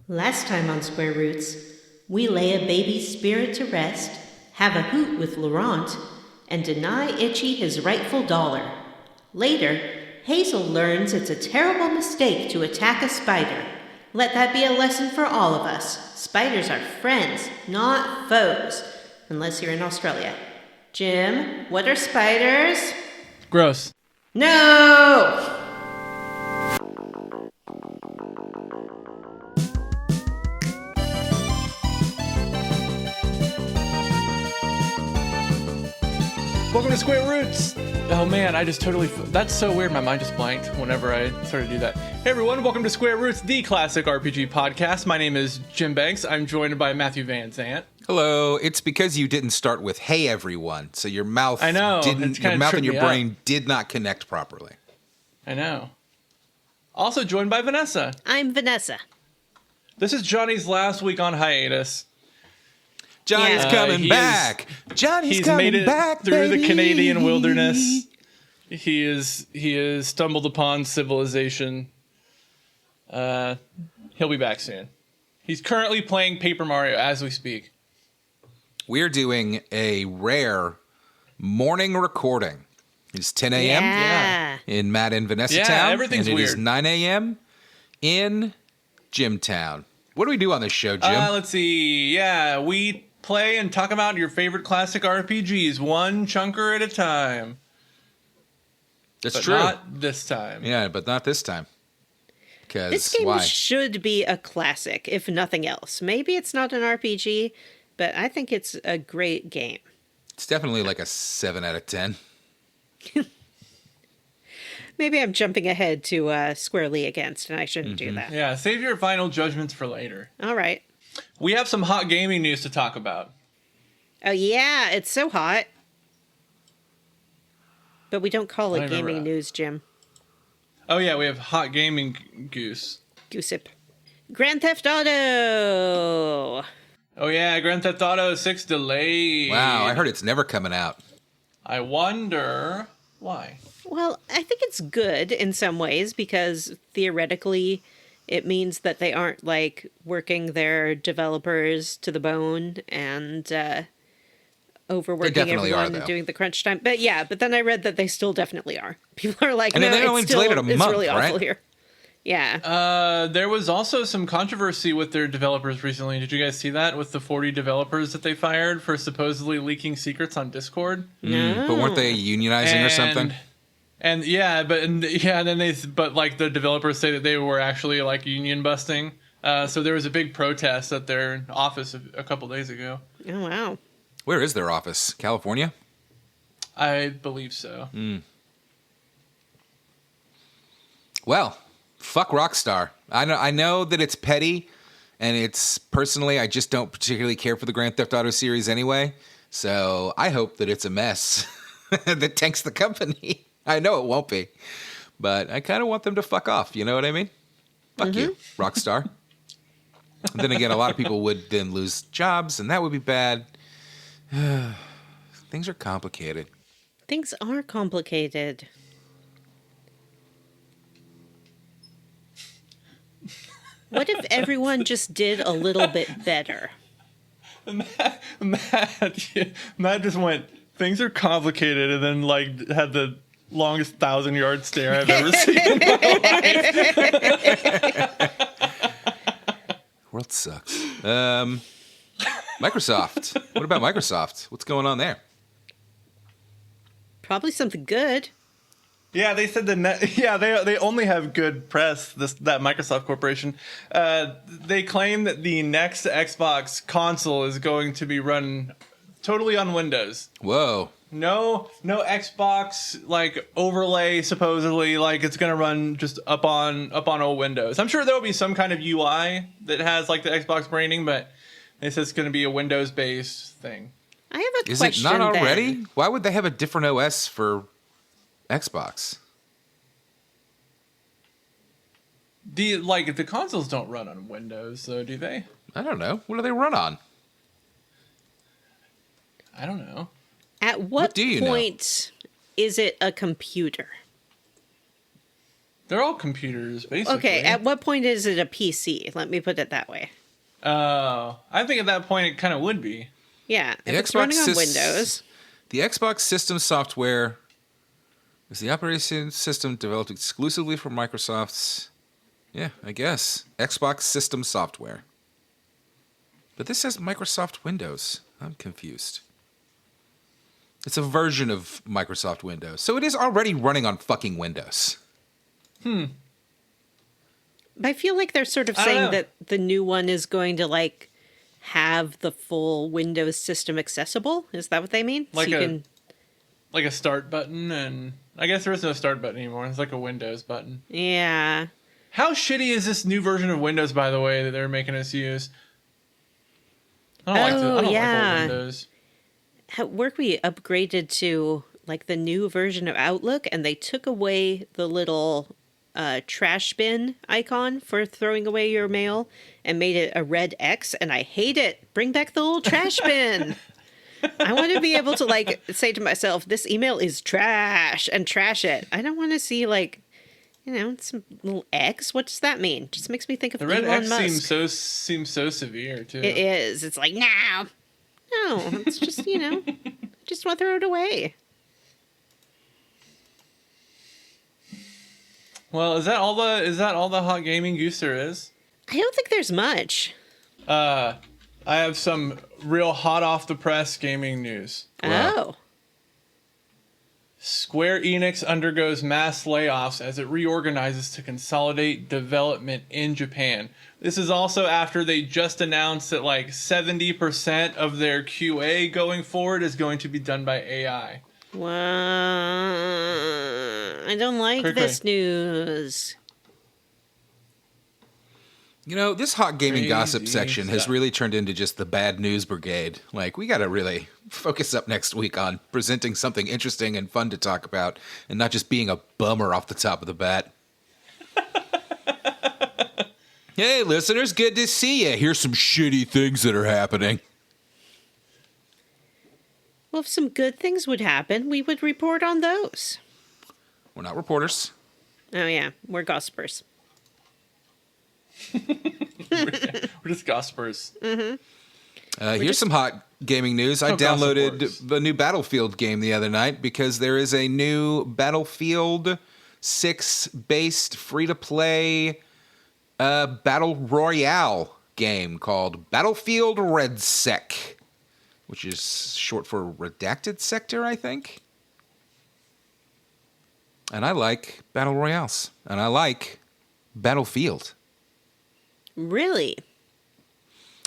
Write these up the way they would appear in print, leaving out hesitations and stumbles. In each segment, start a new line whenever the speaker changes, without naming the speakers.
Last time on Square Roots, we lay a baby's spirit to rest, have a hoot with Laurent, and deny Itchy his rightful dollar. Later, Hazel learns it's a terrible mistake to attack a spider. Let that be a lesson for all of us. Spiders are friends, not foes. Unless you're in Australia. Jim, what are spiders?
Gross.
No!
Welcome to Square Roots. Oh man, I just totally, that's so weird. My mind just blanked whenever I started to do that. Hey everyone, welcome to Square Roots, the classic RPG podcast. My name is Jim Banks. I'm joined by Matthew Van Zant.
Hello. It's because you didn't start with "Hey everyone," so your mouth
I know,
didn't. Your mouth and your brain did not connect properly.
I know. Also joined by Vanessa.
I'm Vanessa.
This is Johnny's last week on hiatus.
Johnny's coming back. Johnny's coming back
through
baby.
the Canadian wilderness. He is stumbled upon civilization. He'll be back soon. He's currently playing Paper Mario as we speak.
We're doing a rare morning recording. It's 10 a.m.
Yeah.
in Matt and Vanessa
Yeah,
town.
everything's
and it
weird.
is 9 a.m. in Jimtown. What do we do on this show, Jim?
Let's see. Yeah, we play and talk about your favorite classic RPGs, one chunker at a time.
That's
But
true.
not this time.
Yeah, but not this time. Because
This game
why?
should be a classic, if nothing else. Maybe it's not an RPG, but I think it's a great game.
It's definitely like a 7 out of 10.
Maybe I'm jumping ahead to squarely against, and I shouldn't do that.
Yeah, save your final judgments for later.
All right.
We have some hot gaming news to talk about.
Oh, yeah, it's so hot. But we don't call
I
it
remember
gaming
that.
news, Jim.
Oh yeah, we have hot gaming goose.
Goosip. Grand Theft Auto!
Oh yeah, Grand Theft Auto 6 delayed.
Wow, I heard it's never coming out.
I wonder why.
Well, I think it's good in some ways because theoretically it means that they aren't like working their developers to the bone and overworking
definitely are,
everyone and
though.
doing the crunch time. But yeah, but then I read that they still definitely are. People are like,
And
no,
they only
it's still
delayed it a
it's
month,
really awful
right?
here. Yeah.
There was also some controversy with their developers recently. Did you guys see that with the 40 developers that they fired for supposedly leaking secrets on Discord?
But weren't they unionizing or something?
And then like the developers say that they were actually like union busting. So there was a big protest at their office a couple days ago.
Oh, wow.
Where is their office? California?
I believe so.
Well, fuck Rockstar. I know that it's petty, and it's personally, I just don't particularly care for the Grand Theft Auto series anyway. So I hope that it's a mess that tanks the company. I know it won't be, but I kind of want them to fuck off. You know what I mean? Fuck you, Rockstar. And then again, a lot of people would then lose jobs, and that would be bad. Things are complicated.
Things are complicated. What if everyone just did a little bit better?
Matt just went, things are complicated, and then like had the longest 1,000-yard stare I've ever seen in my life.
World sucks. Microsoft. What about Microsoft? What's going on there?
Probably something good.
Yeah, they said they only have good press. That Microsoft corporation. They claim that the next Xbox console is going to be run totally on Windows.
Whoa.
No Xbox like overlay. Supposedly, like it's gonna run just up on old Windows. I'm sure there'll be some kind of UI that has like the Xbox branding, but it says it's gonna be a Windows based thing.
I have a
Is
question.
it not already?
then.
Why would they have a different OS for Xbox?
The consoles don't run on Windows, though, do they?
I don't know. What do they run on?
I don't know.
At what
do you know?
point is it a computer?
They're all computers, basically.
Okay, at what point is it a PC? Let me put it that way.
Oh, I think at that point it kind of would be.
Yeah, if it's running on Windows.
The Xbox system software is the operating system developed exclusively for Microsoft's, yeah, I guess, Xbox system software. But this says Microsoft Windows. I'm confused. It's a version of Microsoft Windows, so it is already running on fucking Windows.
I feel like they're sort of saying that the new one is going to, like, have the full Windows system accessible. Is that what they mean?
Like like a start button, and I guess there is no start button anymore. It's like a Windows button.
Yeah.
How shitty is this new version of Windows, by the way, that they're making us use? I don't like old Windows.
At work, we upgraded to, like, the new version of Outlook, and they took away the little trash bin icon for throwing away your mail and made it a red X, and I hate it. Bring back the little trash bin. I want to be able to, like, say to myself, this email is trash, and trash it. I don't want to see, like, you know, some little X. What does that mean? Just makes me think of Elon Musk.
The red X seems so severe, too.
It is. It's like, no, it's just, you know, just want to throw it away.
Well, is that all the hot gaming goose there is?
I don't think there's much.
I have some real hot off the press gaming news.
Wow.
Oh.
Square Enix undergoes mass layoffs as it reorganizes to consolidate development in Japan. This is also after they just announced that like 70% of their QA going forward is going to be done by AI.
Wow. I don't like this news.
You know, this hot gaming
Crazy
gossip section has
stuff.
really turned into just the bad news brigade. Like, we got to really focus up next week on presenting something interesting and fun to talk about and not just being a bummer off the top of the bat. Hey, listeners, good to see you. Here's some shitty things that are happening.
Well, if some good things would happen, we would report on those.
We're not reporters.
Oh, yeah. We're gossipers.
We're just gossipers.
Here's some hot gaming news. I downloaded the new Battlefield game the other night because there is a new Battlefield 6 based free-to-play Battle Royale game called Battlefield RedSec, which is short for Redacted Sector, I think. And I like Battle Royales. And I like Battlefield.
Really?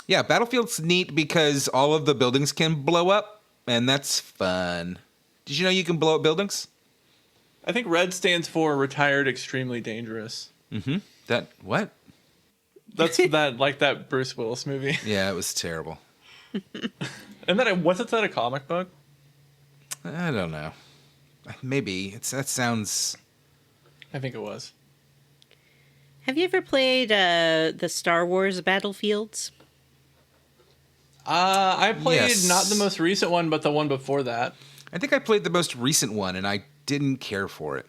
Yeah, Battlefield's neat because all of the buildings can blow up, and that's fun. Did you know you can blow up buildings?
I think RED stands for Retired Extremely Dangerous.
Mm-hmm. That, what?
That's that Bruce Willis movie.
Yeah, it was terrible.
Wasn't that a comic book?
I don't know. Maybe. That sounds...
I think it was.
Have you ever played the Star Wars Battlefields?
I played
Yes.
not the most recent one, but the one before that.
I think I played the most recent one, and I didn't care for it.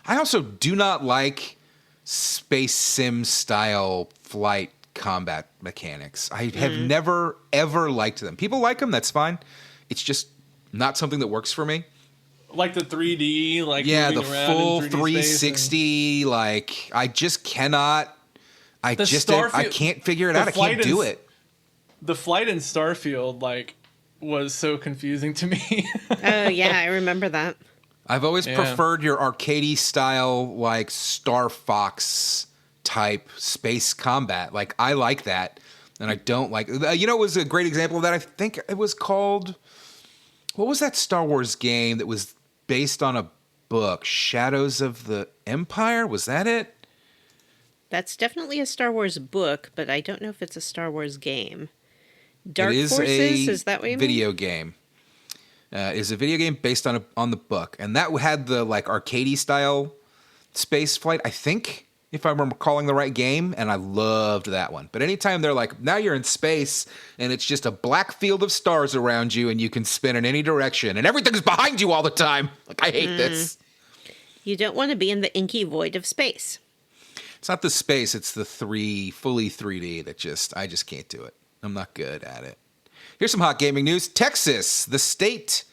I also do not like space sim style flight combat mechanics. I have never, ever liked them. People like them, that's fine. It's just not something that works for me.
Like the 3D, like
Yeah, the
moving around
full
in 3D
360, like, I just cannot, I can't figure it out. I can't do it.
The flight in Starfield, like, was so confusing to me.
Oh, yeah, I remember that.
I've always preferred your arcadey style, like Star Fox type space combat. Like, I like that, and I don't like. You know, it was a great example of that. I think it was called. What was that Star Wars game that was based on a book? Shadows of the Empire? Was that it?
That's definitely a Star Wars book, but I don't know if it's a Star Wars game. Dark
It is
Forces?
a
Is that what you
video
mean?
game. Is a video game based on the book, and that had the like arcadey style space flight. I think, if I'm recalling the right game, and I loved that one. But anytime they're like, now you're in space, and it's just a black field of stars around you, and you can spin in any direction, and everything's behind you all the time. Like, I hate this.
You don't want to be in the inky void of space.
It's not the space, it's the fully 3D that I just can't do it. I'm not good at it. Here's some hot gaming news. Texas, the state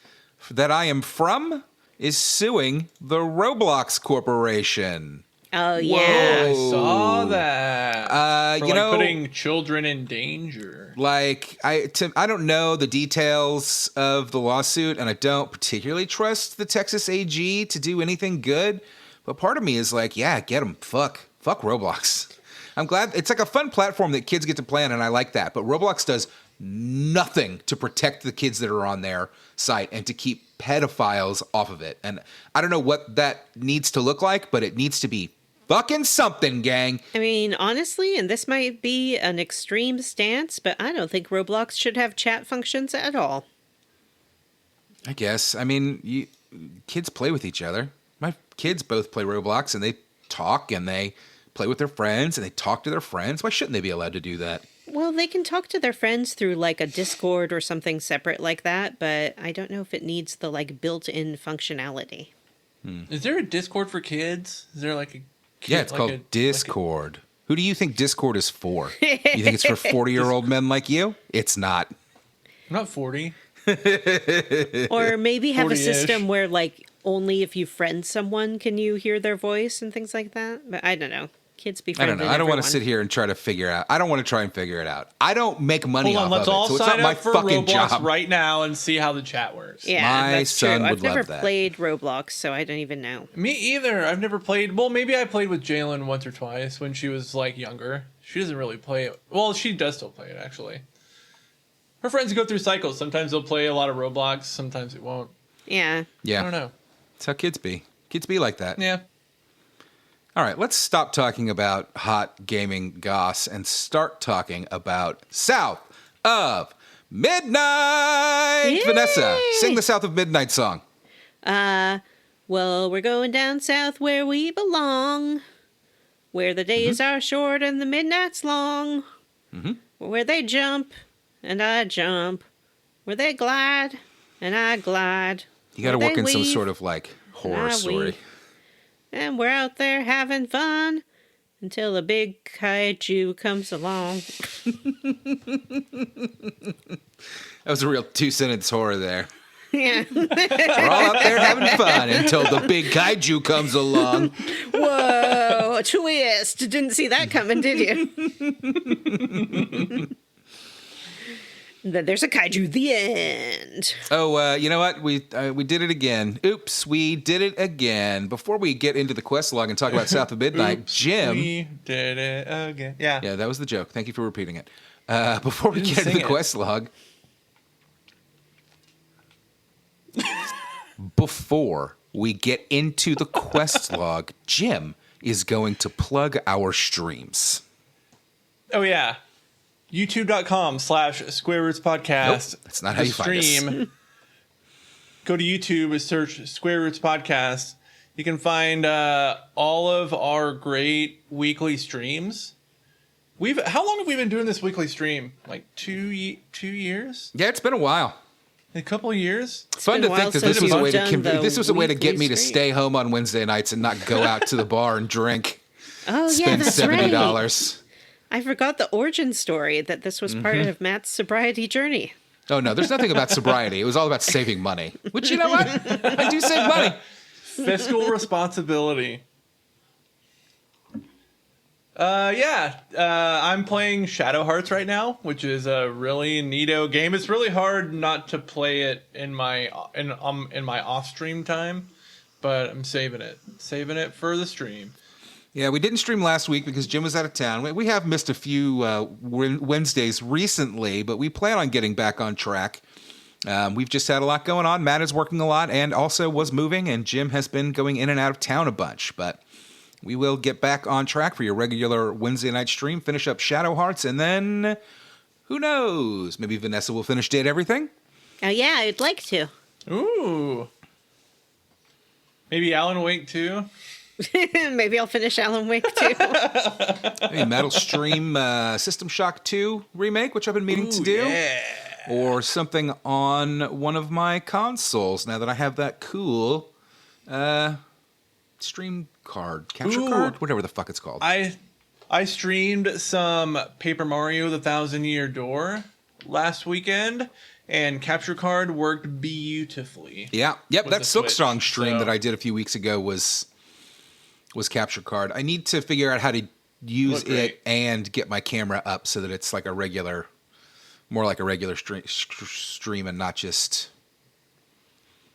that I am from, is suing the Roblox Corporation.
Oh, yeah.
I saw that. For, putting children in danger.
I don't know the details of the lawsuit, and I don't particularly trust the Texas AG to do anything good. But part of me is like, yeah, get them. Fuck Roblox. I'm glad it's like a fun platform that kids get to play on, and I like that. But Roblox does nothing to protect the kids that are on their site and to keep pedophiles off of it. And I don't know what that needs to look like, but it needs to be fucking something, gang.
I mean, honestly, and this might be an extreme stance, but I don't think Roblox should have chat functions at all.
I guess. I mean, kids play with each other. My kids both play Roblox, and they talk, and they play with their friends, and they talk to their friends. Why shouldn't they be allowed to do that?
Well, they can talk to their friends through, like, a Discord or something separate like that, but I don't know if it needs the, like, built-in functionality.
Is there a Discord for kids? Is there, like, a...
Yeah, it's called Discord. Who do you think Discord is for? You think it's for 40-year-old men like you? It's not.
I'm not 40.
Or maybe have a
40-ish.
system where, like, only if you friend someone can you hear their voice and things like that. But I don't know. Kids be
I
friended.
don't know. I don't want to sit here and try to figure out. I don't want to try and figure it out. I don't make money
Hold on,
off
let's
of
all
it, so it's
sign
not my
up for
fucking
Roblox
job.
right now and see how the chat works.
Yeah,
My
that's
son
true.
would
I've never
love that.
played Roblox, so I don't even know.
Me either. I've never played. Well, maybe I played with Jalen once or twice when she was like younger. She doesn't really play it. Well, she does still play it actually. Her friends go through cycles. Sometimes they'll play a lot of Roblox. Sometimes it won't.
Yeah.
Yeah,
I don't know.
that's how kids be. Kids be like that.
Yeah.
All right, let's stop talking about hot gaming goss and start talking about South of Midnight.
Yay!
Vanessa, sing the South of Midnight song.
Well, we're going down south where we belong, where the days are short and the midnight's long, where they jump and I jump, where they glide and I glide.
You got to
where
work
they
in some
weave
sort of like horror
and I
story.
weave. And we're out there having fun until a big kaiju comes along.
That was a real 2-sentence horror there.
Yeah.
We're all out there having fun until the big kaiju comes along.
Whoa, a twist. Didn't see that coming, did you? Then there's a kaiju, the end.
Oh, you know what? We did it again. Oops, we did it again. Before we get into the quest log and talk about South of Midnight,
Oops,
Jim.
we did it again. Yeah.
Yeah, that was the joke. Thank you for repeating it. Before we
Didn't
get into
sing
the
it.
quest log, before we get into the quest log, Jim is going to plug our streams.
Oh yeah. YouTube.com/Square Roots Podcast.
Nope, that's not how you find us.
stream. Go to YouTube and search Square Roots Podcast. You can find all of our great weekly streams. How long have we been doing this weekly stream? Like 2 years?
Yeah, it's been a while.
A couple of years?
It's fun
been
to
a while
think that this
since
was a
you've
way to
done the
this was a way to get
weekly
me to
stream.
stay home on Wednesday nights and not go out to the bar and drink.
Oh, yeah,
Spend
that's
$70.
right. I forgot the origin story that this was part of Matt's sobriety journey.
Oh no, there's nothing about sobriety. It was all about saving money. Which, you know what? I do save money.
Fiscal responsibility. I'm playing Shadow Hearts right now, which is a really neato game. It's really hard not to play it in my off-stream time, but I'm saving it for the stream.
Yeah, we didn't stream last week because Jim was out of town. We have missed a few Wednesdays recently, but we plan on getting back on track. We've just had a lot going on. Matt is working a lot and also was moving, and Jim has been going in and out of town a bunch. But we will get back on track for your regular Wednesday night stream, finish up Shadow Hearts, and then who knows? Maybe Vanessa will finish Date Everything?
Oh, yeah, I'd like to.
Ooh. Maybe Alan Wake too.
Maybe I'll finish Alan Wake, too.
Maybe Matt will stream System Shock 2 remake, which I've been meaning to do.
Yeah.
Or something on one of my consoles now that I have that cool Stream card, capture
Ooh.
card, whatever the fuck it's called.
I streamed some Paper Mario: The Thousand-Year Door last weekend, and capture card worked beautifully.
Yeah, yep.
with
That
the
Silksong
Switch,
stream
so-
that I did a few weeks ago was capture card. I need to figure out how to use
Looked great.
it and get my camera up so that it's like more like a regular stream and not just.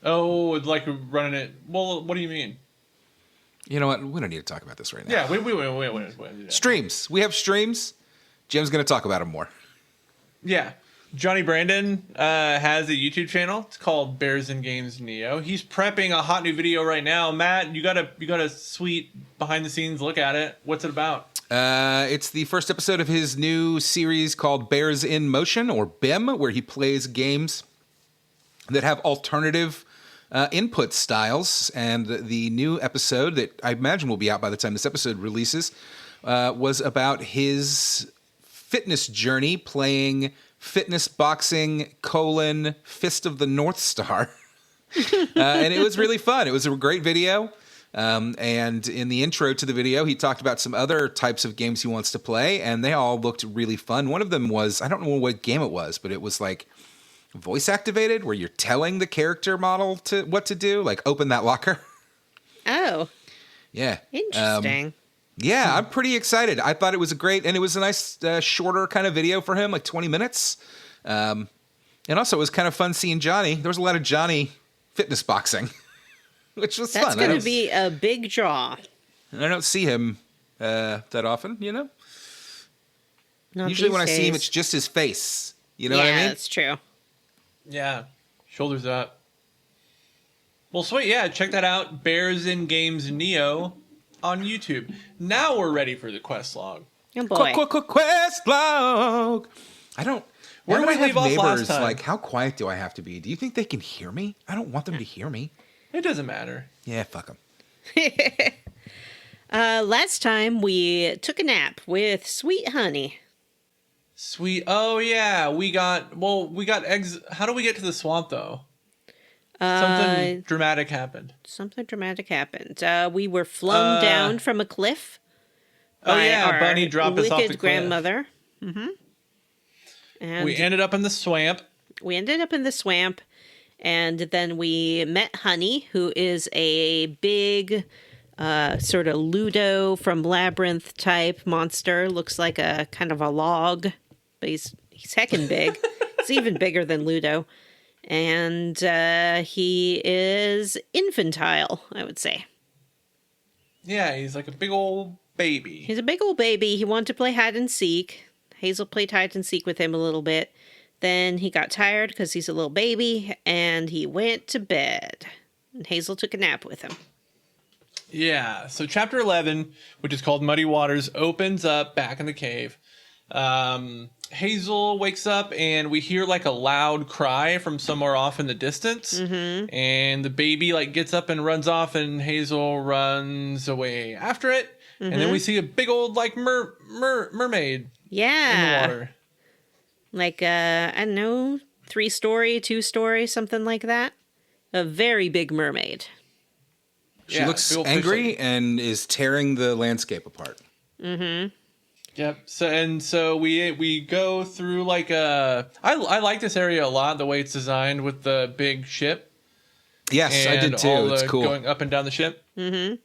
Oh, it's like running it. Well, what do you mean?
You know what? We don't need to talk about this right now.
Yeah, wait.
Streams. We have streams. Jim's going to talk about them more.
Yeah. Johnny Brandon has a YouTube channel. It's called Bears and Games Neo. He's prepping a hot new video right now. Matt, you got a sweet behind the scenes look at it. What's it about?
It's the first episode of his new series called Bears in Motion, or BIM, where he plays games that have alternative input styles. And the new episode that I imagine will be out by the time this episode releases was about his fitness journey playing fitness boxing : Fist of the North Star. And it was really fun. It was a great video. And in the intro to the video, he talked about some other types of games he wants to play, and they all looked really fun. One of them was, I don't know what game it was, but it was like voice activated, where you're telling the character model what to do, like open that locker.
Oh,
Yeah.
interesting.
Yeah, I'm pretty excited. I thought it was and it was a nice shorter kind of video for him, like 20 minutes. And also it was kind of fun seeing Johnny. There was a lot of Johnny fitness boxing, which was
That's
fun.
going to be a big draw.
I don't see him that often, you know?
Not
Usually
these
when I see him,
days.
it's just his face. You know
yeah,
what I mean?
that's true.
Yeah. Shoulders up. Well, sweet. Yeah, check that out. Bears in Games Neo on YouTube. Now we're ready for the quest log.
Oh boy.
Quest log. I don't.
Where
Why
did
do
we
I
leave
have
off last
neighbors?
time?
Like, how quiet do I have to be? Do you think they can hear me? I don't want them to hear me.
It doesn't matter.
Yeah, fuck them.
Last time we took a nap with Sweet Honey.
Sweet. Oh yeah, we got eggs. How do we get to the swamp though? Something dramatic happened.
Something dramatic happened. We were flung down from a cliff.
Oh
by
yeah,
our
Bunny dropped us off the
wicked
cliff.
grandmother. Mm-hmm. And
We ended up in the swamp.
and then we met Honey, who is a big, sort of Ludo from Labyrinth type monster. Looks like a kind of a log, but he's heckin' big. He's even bigger than Ludo. And he is infantile, I would say.
Yeah, he's like a big old baby.
He's a big old baby. He wanted to play hide and seek. Hazel played hide and seek with him a little bit. Then he got tired because he's a little baby, and he went to bed. And Hazel took a nap with him.
Yeah, so chapter 11, which is called Muddy Waters, opens up back in the cave. Hazel wakes up and we hear like a loud cry from somewhere off in the distance. Mm-hmm. And the baby like gets up and runs off, and Hazel runs away after it. Mm-hmm. And then we see a big old like mermaid
Yeah.
in the water.
Like, I don't know, 3-story, 2-story, something like that. A very big mermaid.
She
Yeah,
looks
big old fish
angry
lady.
and is tearing the landscape apart.
Mm-hmm.
Yep. So we go through like I like this area a lot, the way it's designed with the big ship.
Yes, I did
and
too.
all
It's
the
cool.
going up and down the ship.
Mm-hmm.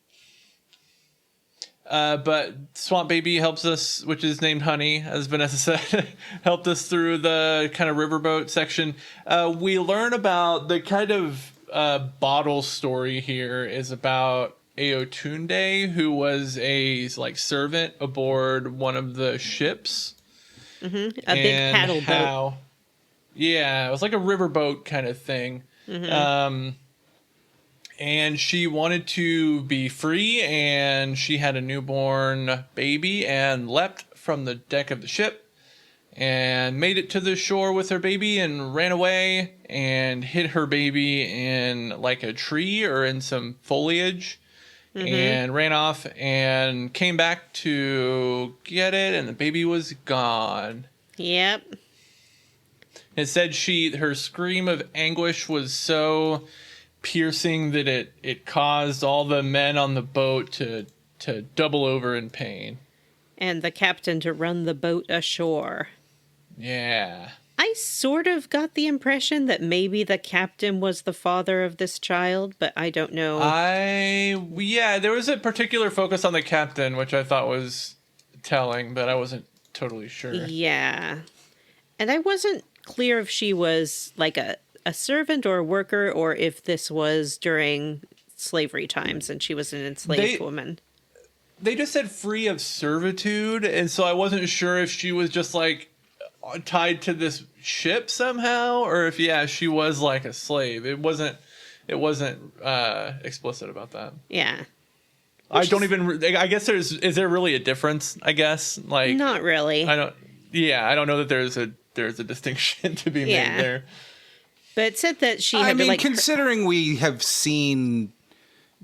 But Swamp Baby helps us, which is named Honey, as Vanessa said, helped us through the kind of riverboat section. We learn about the kind of bottle story here is about Aotunde, who was a like servant aboard one of the ships.
Mm-hmm. A big paddle boat.
Yeah, it was like a riverboat kind of thing. Mm-hmm. And she wanted to be free, and she had a newborn baby and leapt from the deck of the ship and made it to the shore with her baby and ran away and hid her baby in like a tree or in some foliage. Mm-hmm. And ran off and came back to get it, and the baby was gone.
Yep.
It said her scream of anguish was so piercing that it caused all the men on the boat to double over in pain.
And the captain to run the boat ashore.
Yeah.
I sort of got the impression that maybe the captain was the father of this child, but I don't know.
Yeah, there was a particular focus on the captain, which I thought was telling, but I wasn't totally sure.
Yeah. And I wasn't clear if she was like a servant or a worker, or if this was during slavery times and she was an enslaved woman.
They just said free of servitude, and so I wasn't sure if she was just like tied to this ship somehow, or if she was like a slave. It wasn't explicit about that.
Yeah.
I guess is there really a difference? I guess like
not really.
I don't know that there's a distinction to be made there.
But it said that she had to
considering we have seen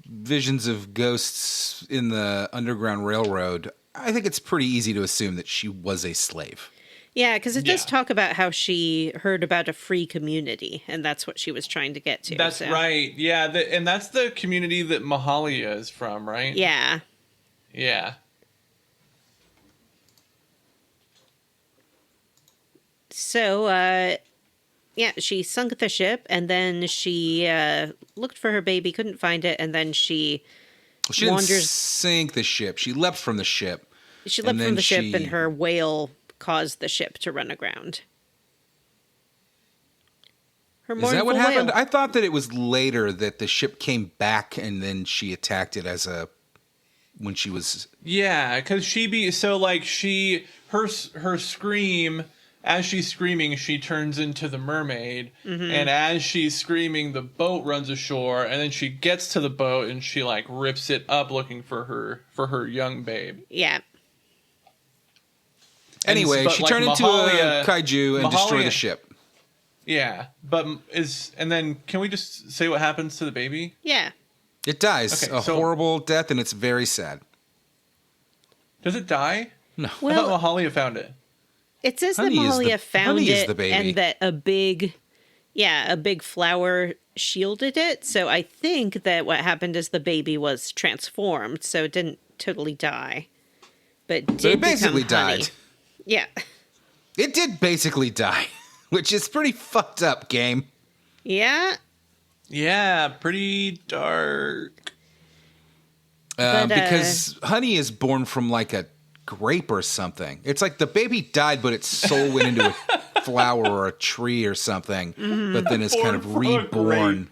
visions of ghosts in the Underground Railroad, I think it's pretty easy to assume that she was a slave.
Yeah, because it does talk about how she heard about a free community, and that's what she was trying to get to.
That's right. Yeah, and that's the community that Mahalia is from, right?
Yeah.
Yeah.
So, she sunk the ship, and then she looked for her baby, couldn't find it, and then she
didn't sink the ship. She leapt from the ship.
She leapt from the ship, and her whale caused the ship to run aground.
Is that what happened? I thought that it was later that the ship came back, and then she attacked it when she was...
Yeah, because her scream... As she's screaming, she turns into the mermaid, and as she's screaming, the boat runs ashore, and then she gets to the boat and she like rips it up looking for her young babe.
Yeah.
Anyway, she turned into a kaiju and destroyed the ship.
Yeah, and then can we just say what happens to the baby?
Yeah.
It dies a horrible death, and it's very sad.
Does it die?
No.
I thought Mahalia found it.
It says that Mahalia found it and that a big flower shielded it. So I think that what happened is the baby was transformed, so it didn't totally die. But it basically died. Yeah.
It did basically die, which is pretty fucked up, game.
Yeah.
Yeah, pretty dark.
Because honey is born from like a grape or something. It's like the baby died, but its soul went into a flower or a tree or something, but then it's kind of reborn.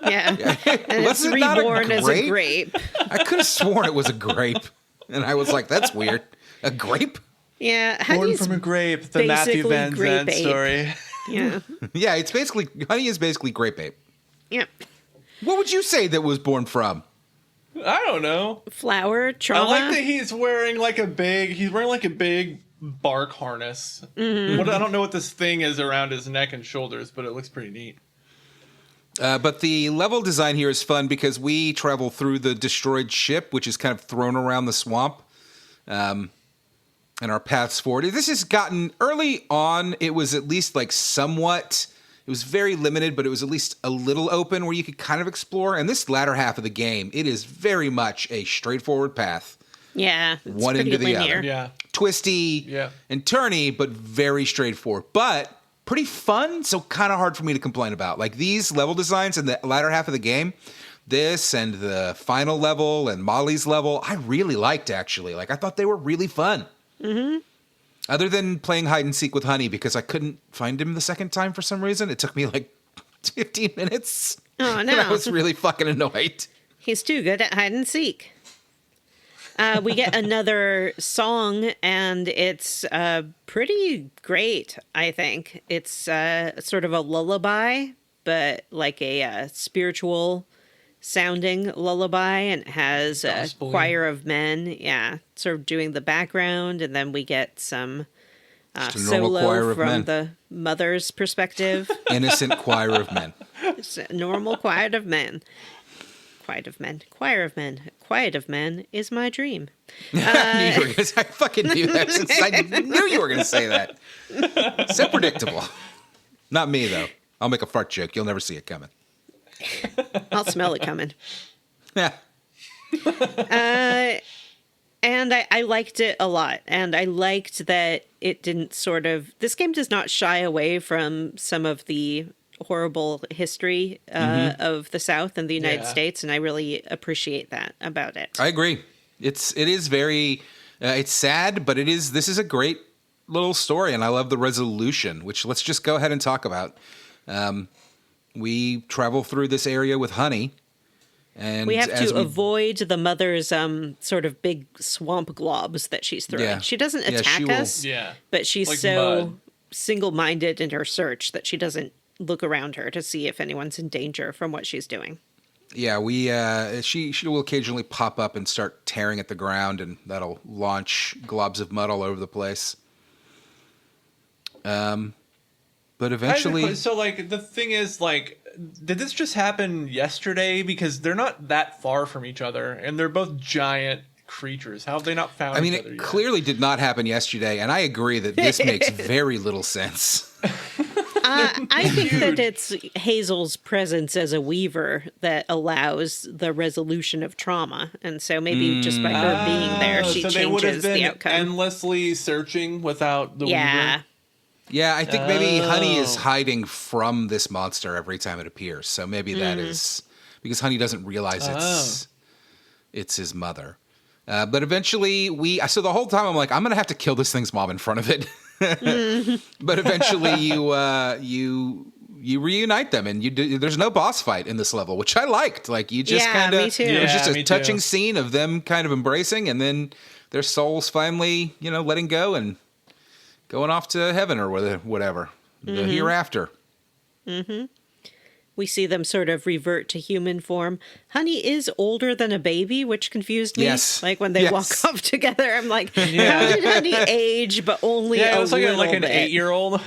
Yeah. And it's reborn as a grape.
I could have sworn it was a grape. And I was like, that's weird. A grape?
Yeah.
Born from a grape, the Matthew Van Zandt story.
Yeah.
Yeah, it's basically, honey is basically grape ape.
Yep.
What would you say that was born from?
I don't know.
Flower, trauma.
I like that he's wearing like a big bark harness. Mm-hmm. I don't know what this thing is around his neck and shoulders, but it looks pretty neat.
But the level design here is fun because we travel through the destroyed ship, which is kind of thrown around the swamp, and our paths forward. This has gotten, early on, it was at least like somewhat... It was very limited, but it was at least a little open where you could kind of explore. And this latter half of the game, it is very much a straightforward path.
Yeah. It's
one into the
linear.
other.
Yeah.
Twisty and turny, but very straightforward. But pretty fun, so kind of hard for me to complain about. Like these level designs in the latter half of the game, this and the final level and Molly's level, I really liked actually. Like I thought they were really fun. Mm-hmm. Other than playing hide and seek with Honey, because I couldn't find him the second time for some reason. It took me like 15 minutes.
Oh, no.
And I was really fucking annoyed.
He's too good at hide and seek. We get another song, and it's pretty great, I think. It's sort of a lullaby, but like a spiritual sounding lullaby, and it has a choir of men, sort of doing the background, and then we get some solo from the mother's perspective.
Innocent choir of men.
It's a normal choir of men. Quiet of men. Choir of men. Quiet of men is my dream.
I fucking knew that. I knew you were going to say that. So predictable. Not me, though. I'll make a fart joke. You'll never see it coming.
I'll smell it coming.
Yeah.
And I liked it a lot. And I liked that it didn't this game does not shy away from some of the horrible history of the South and the United States. And I really appreciate that about it.
I agree. It is very, it's sad, but this is a great little story. And I love the resolution, which let's just go ahead and talk about. We travel through this area with Honey. And
we have to avoid the mother's sort of big swamp globs that she's throwing.
Yeah.
She doesn't attack us, but she's
like
so
mud.
Single-minded in her search that she doesn't look around her to see if anyone's in danger from what she's doing.
Yeah, she will occasionally pop up and start tearing at the ground, and that'll launch globs of mud all over the place. But eventually,
so like the thing is like, did this just happen yesterday? Because they're not that far from each other, and they're both giant creatures. How have they not found each other
it
yet?
clearly did not happen yesterday, and I agree that this makes very little sense.
I think that it's Hazel's presence as a weaver that allows the resolution of trauma, and so maybe just by her being there, she
so they would have
changes
been
the outcome.
endlessly searching without the weaver.
Yeah, I think maybe Honey is hiding from this monster every time it appears. So maybe that is because Honey doesn't realize it's his mother. But eventually so the whole time I'm like, I'm going to have to kill this thing's mom in front of it. But eventually you reunite them, and there's no boss fight in this level, which I liked. Like you just kind of,
me too.
it was just
me
a touching
too.
scene of them kind of embracing, and then their souls finally, letting go and going off to heaven or whatever, the hereafter.
We see them sort of revert to human form. Honey is older than a baby, which confused me.
Yes.
Like when they walk off together, I'm like, how did Honey age, but only
Yeah,
a
it was like
little
an
bit?
8-year-old.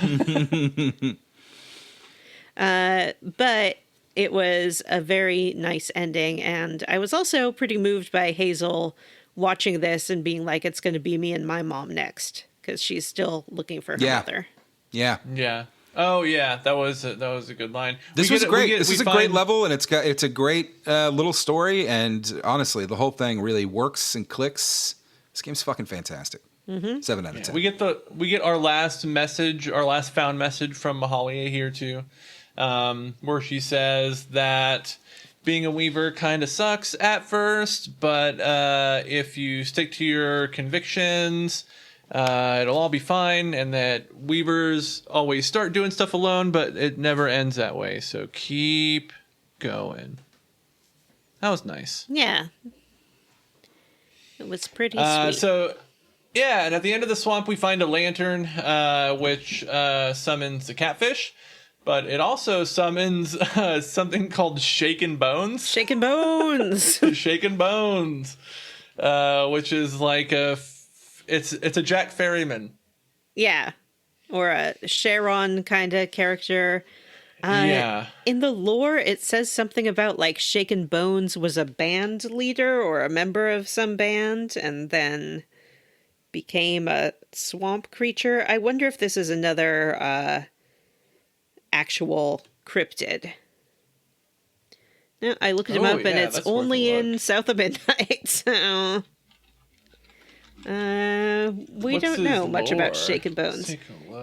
But it was a very nice ending, and I was also pretty moved by Hazel watching this and being like, it's going to be me and my mom next, because she's still looking for her mother.
Yeah.
Yeah. Oh yeah, that was a good line.
This was great. This is a great level, and it's a great little story. And honestly, the whole thing really works and clicks. This game's fucking fantastic. 7 out of 10.
We get our last found message from Mahalia here too, where she says that being a weaver kind of sucks at first, but if you stick to your convictions, it'll all be fine, and that weavers always start doing stuff alone, but it never ends that way. So keep going. That was nice.
Yeah. It was pretty sweet.
So, yeah, and at the end of the swamp, we find a lantern, which summons a catfish, but it also summons something called Shaken Bones.
Shaken Bones!
Shaken Bones, which is like it's a Jack Ferryman.
Yeah. Or a Sharon kind of character.
Yeah.
In the lore, it says something about like Shaken Bones was a band leader or a member of some band and then became a swamp creature. I wonder if this is another actual cryptid. No, I looked him up and it's only in South of Midnight, so... we don't know much about Shaken Bones.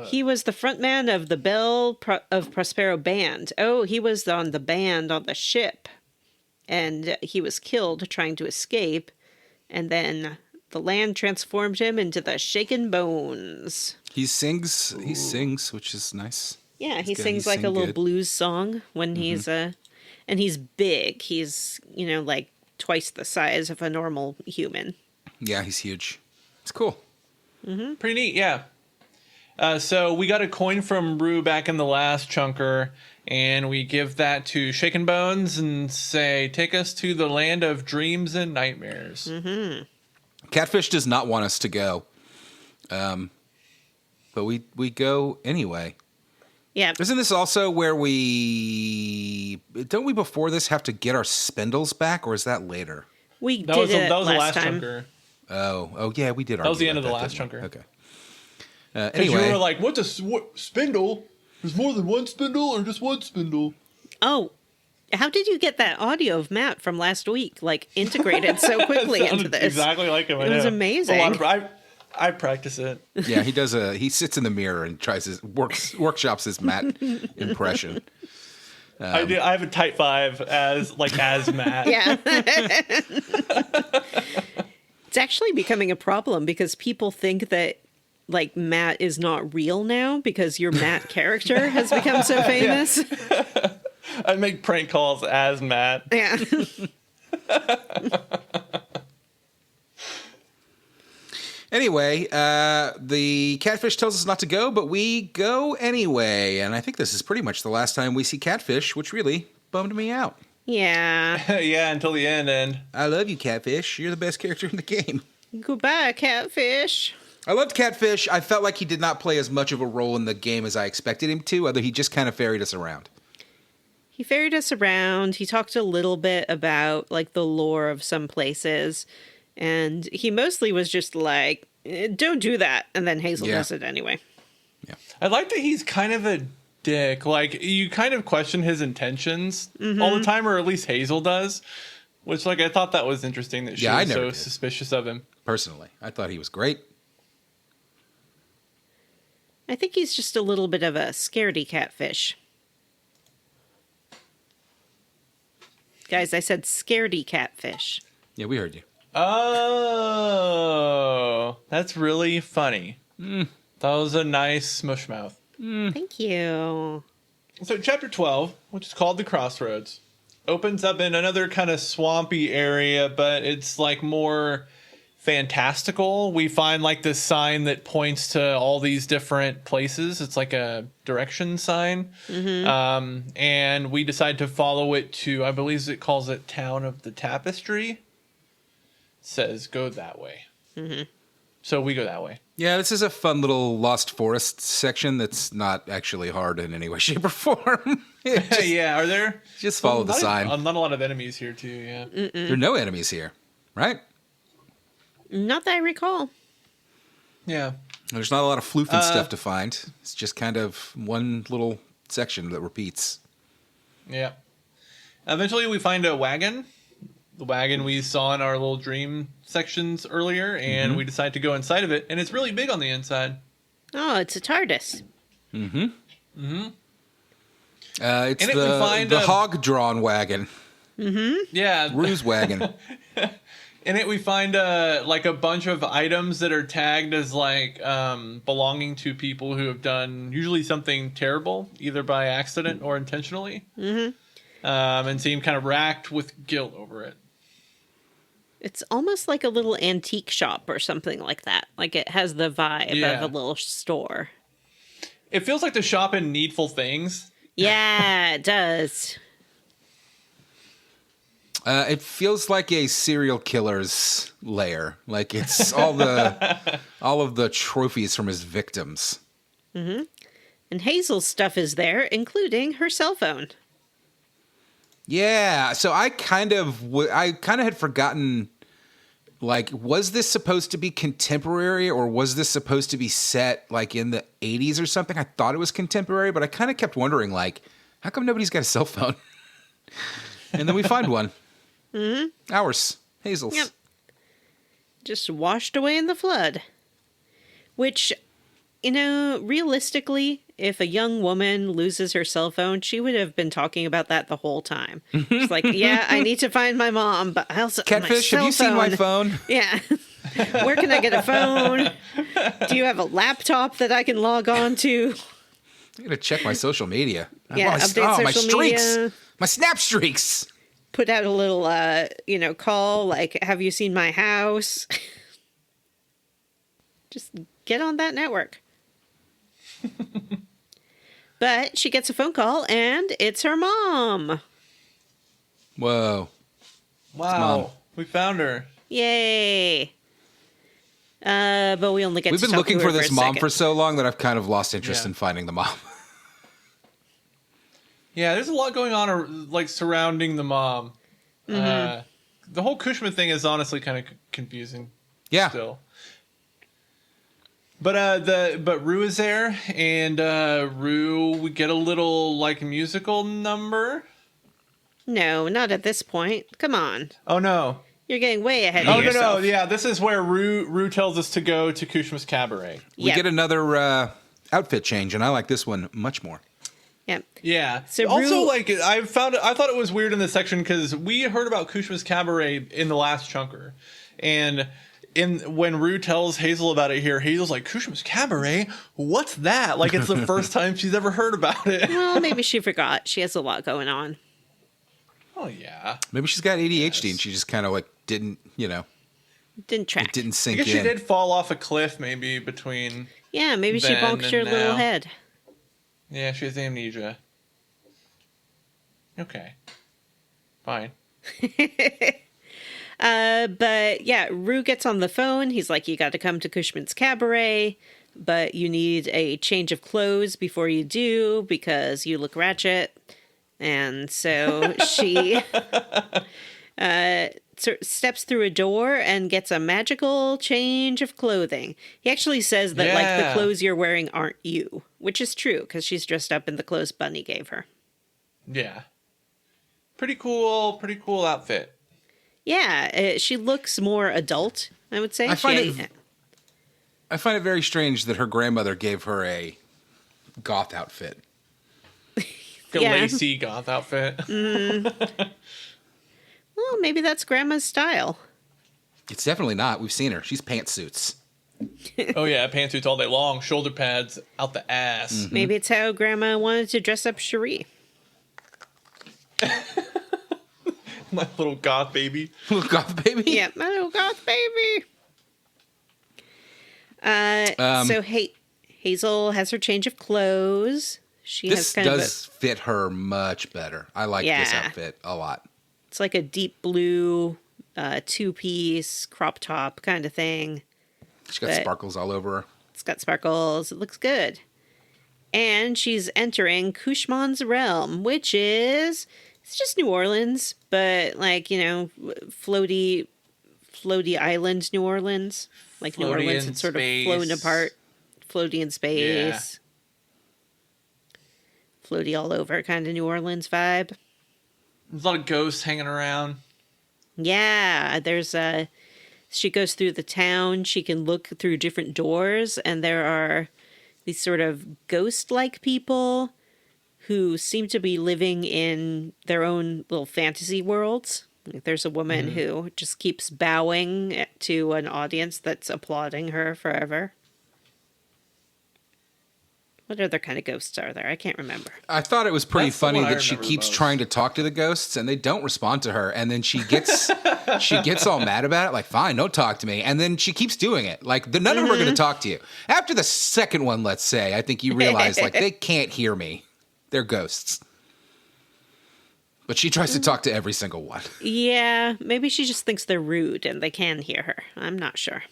He was the frontman of the Belle of Prospero band. Oh, he was on the band on the ship. And he was killed trying to escape. And then the land transformed him into the Shaken Bones.
He sings, which is nice.
Yeah, he sings like a little blues song when he's and he's big. He's, like twice the size of a normal human.
Yeah, he's huge. It's cool.
Pretty neat, yeah. So we got a coin from Roux back in the last chunker, and we give that to Shaken Bones and say, take us to the land of dreams and nightmares.
Catfish does not want us to go. But we go anyway.
Yeah.
Isn't this also where don't we before this have to get our spindles back, or is that later?
We
That
did
was
it
the last
time.
chunker.
Oh yeah, we did.
That was the end of the last chunker.
Okay.
Anyway, you were like, "What's a spindle? There's more than one spindle, or just one spindle?"
Oh, How did you get that audio of Matt from last week, like, integrated so quickly
Sounded
into this?
exactly like him.
It was amazing.
I practice it.
Yeah, he sits in the mirror and workshops his Matt impression.
I have a type 5 as Matt.
Yeah. It's actually becoming a problem because people think that, like, Matt is not real now because your Matt character has become so famous.
I make prank calls as Matt.
Yeah.
Anyway, the catfish tells us not to go, but we go anyway. And I think this is pretty much the last time we see catfish, which really bummed me out.
Yeah.
Yeah, until the end. And
I love you, catfish. You're the best character in the game.
Goodbye, catfish.
I loved Catfish. I felt like he did not play as much of a role in the game as I expected him to, although he just kind of ferried us around.
He ferried us around. He talked a little bit about, like, the lore of some places. And he mostly was just like, don't do that. And then Hazel does it anyway.
Yeah.
I like that he's kind of a dick. Like, you kind of question his intentions all the time, or at least Hazel does. Which, like, I thought that was interesting that she was so suspicious of him.
Personally, I thought he was great.
I think he's just a little bit of a scaredy-cat fish. Guys, I said scaredy-cat fish.
Yeah, we heard you.
Oh, that's really funny. That was a nice smush mouth.
Thank you.
So chapter 12, which is called The Crossroads, opens up in another kind of swampy area, but it's like more fantastical. We find like this sign that points to all these different places. It's like a direction sign. And we decide to follow it to, I believe it calls it Town of the Tapestry. Says go that way. So we go that way.
Yeah, this is a fun little Lost Forest section that's not actually hard in any way, shape, or form.
Yeah, are there?
Just follow the sign.
Not a lot of enemies here, too, yeah.
There are no enemies here, right?
Not that I recall.
Yeah.
There's not a lot of floofing stuff to find. It's just kind of one little section that repeats.
Yeah. Eventually we find a wagon. The wagon we saw in our little dream sections earlier, and we decide to go inside of it, and it's really big on the inside.
Oh, it's a TARDIS.
It's
In it we find
the hog-drawn wagon.
Yeah.
Roux wagon.
In it we find like a bunch of items that are tagged as like belonging to people who have done usually something terrible, either by accident or intentionally, and seem kind of racked with guilt over it.
It's almost like a little antique shop or something like that. Like it has the vibe of a little store.
It feels like the shop in Needful Things.
Yeah, it does.
It feels like a serial killer's lair. Like it's all of the trophies from his victims.
And Hazel's stuff is there, including her cell phone.
Yeah, so I kind of had forgotten, like, was this supposed to be contemporary or was this supposed to be set, like, in the 80s or something? I thought it was contemporary, but I kind of kept wondering, like, how come nobody's got a cell phone? And then we find one. Ours. Hazel's.
Yep. Just washed away in the flood. Which, you know, realistically, if a young woman loses her cell phone, she would have been talking about that the whole time. She's like, yeah, I need to find my mom, but I also
Catfish, have you seen my phone?
Yeah. Where can I get a phone? Do you have a laptop that I can log on to?
I gotta check my social media.
Yeah, update
my
social
streaks.
media.
My snap streaks.
Put out a little, call, like, have you seen my house? Just get on that network. But she gets a phone call, and it's her mom.
Whoa.
Wow.
Mom.
We found her.
Yay. But we only get
We've
to
been
talk
looking
to her
for this
a
mom
second.
for so long that I've kind of lost interest
Yeah.
in finding the mom.
Yeah, there's a lot going on, like, surrounding the mom. The whole Cushman thing is honestly kind of confusing.
Yeah.
Still. But Roux is there, and Roux, we get a little, like, musical number.
No, not at this point. Come on.
Oh no.
You're getting way ahead
Oh
of
no,
yourself.
yeah. This is where Roux tells us to go to Kushma's cabaret.
We
Yep.
get another outfit change, and I like this one much more.
Yep.
Yeah.
So
also,
Roux-
like, I thought it was weird in this section because we heard about Kushma's cabaret in the last chunker, and when Roux tells Hazel about it here, Hazel's like, Kushma's cabaret? What's that? Like, it's the first time she's ever heard about it.
Well, maybe she forgot. She has a lot going on.
Oh yeah.
Maybe she's got ADHD and she just kind of like didn't,
Didn't track.
it didn't
I
sink
guess
in.
she did fall off a cliff, maybe between.
Yeah, maybe she
Then
bonked her
and
little
now.
head.
Yeah, she has amnesia. Okay. Fine.
But yeah, Roux gets on the phone. He's like, you got to come to Cushman's cabaret, but you need a change of clothes before you do because you look ratchet. And so she steps through a door and gets a magical change of clothing. He actually says that like the
Yeah.
clothes you're wearing aren't you, which is true because she's dressed up in the clothes Bunny gave her.
Yeah. Pretty cool outfit.
Yeah, she looks more adult, I would say.
I find it very strange that her grandmother gave her a goth outfit.
A
Yeah.
lacy goth outfit.
Well, maybe that's Grandma's style.
It's definitely not. We've seen her. She's pantsuits.
Oh yeah, pantsuits all day long, shoulder pads out the ass.
Maybe it's how Grandma wanted to dress up Cherie.
My little goth baby.
Little goth baby.
Yeah, my little goth baby. So Hazel has her change of clothes. She has
This
kind
does fit her much better. I like this
Yeah.
outfit a lot.
it's like a deep blue two-piece crop top kind of thing.
She's got
But-
sparkles all over her.
It's got sparkles. It looks good. And she's entering Cushman's realm, which is it's just New Orleans, but like, floaty island New Orleans. Like New
Floaty
Orleans,
in
it's sort of
space.
floating apart, floaty in space. Floaty all over kind of New Orleans vibe.
There's a lot of ghosts hanging around.
Yeah, she goes through the town. She can look through different doors, and there are these sort of ghost-like people who seem to be living in their own little fantasy worlds. Like, there's a woman who just keeps bowing to an audience that's applauding her forever. What other kind of ghosts are there? I can't remember.
I thought it was pretty
That's the
funny
one I
that she
remember
keeps
most.
trying to talk to the ghosts and they don't respond to her. And then she gets all mad about it. Like, fine, don't talk to me. And then she keeps doing it. Like, none of them are going to talk to you. After the second one, let's say, I think you realize, like, they can't hear me. They're ghosts. But she tries to talk to every single one.
Yeah, maybe she just thinks they're rude and they can hear her. I'm not sure.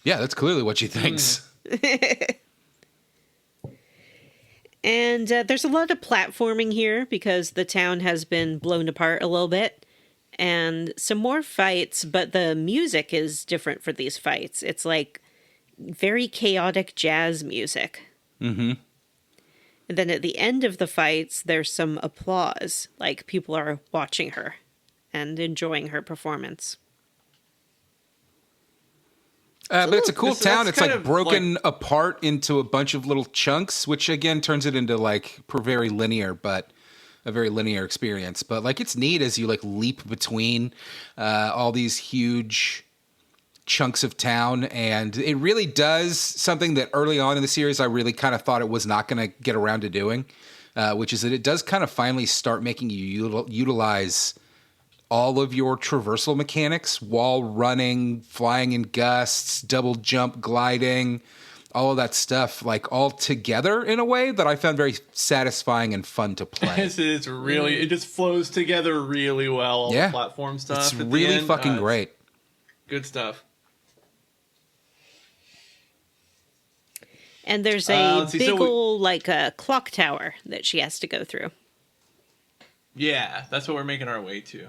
Yeah, that's clearly what she thinks.
And there's a lot of platforming here because the town has been blown apart a little bit. And some more fights, but the music is different for these fights. It's like very chaotic jazz music.
Mm-hmm.
And then at the end of the fights, there's some applause. Like people are watching her and enjoying her performance.
But it's a cool
That's
town. It's
kind
like
of
broken apart into a bunch of little chunks, which again turns it into like a very linear experience. But like it's neat as you like leap between all these huge chunks of town, and it really does something that early on in the series I really kind of thought it was not going to get around to doing, which is that it does kind of finally start making you utilize all of your traversal mechanics, wall running, flying in gusts, double jump, gliding, all of that stuff, like all together in a way that I found very satisfying and fun to play.
It's really, it just flows together really well. All
Yeah.
the platform stuff.
It's
at the
really
end.
fucking great.
Good stuff.
And there's a
let's see,
big
so we-
old like a clock tower that she has to go through.
Yeah, that's what we're making our way to.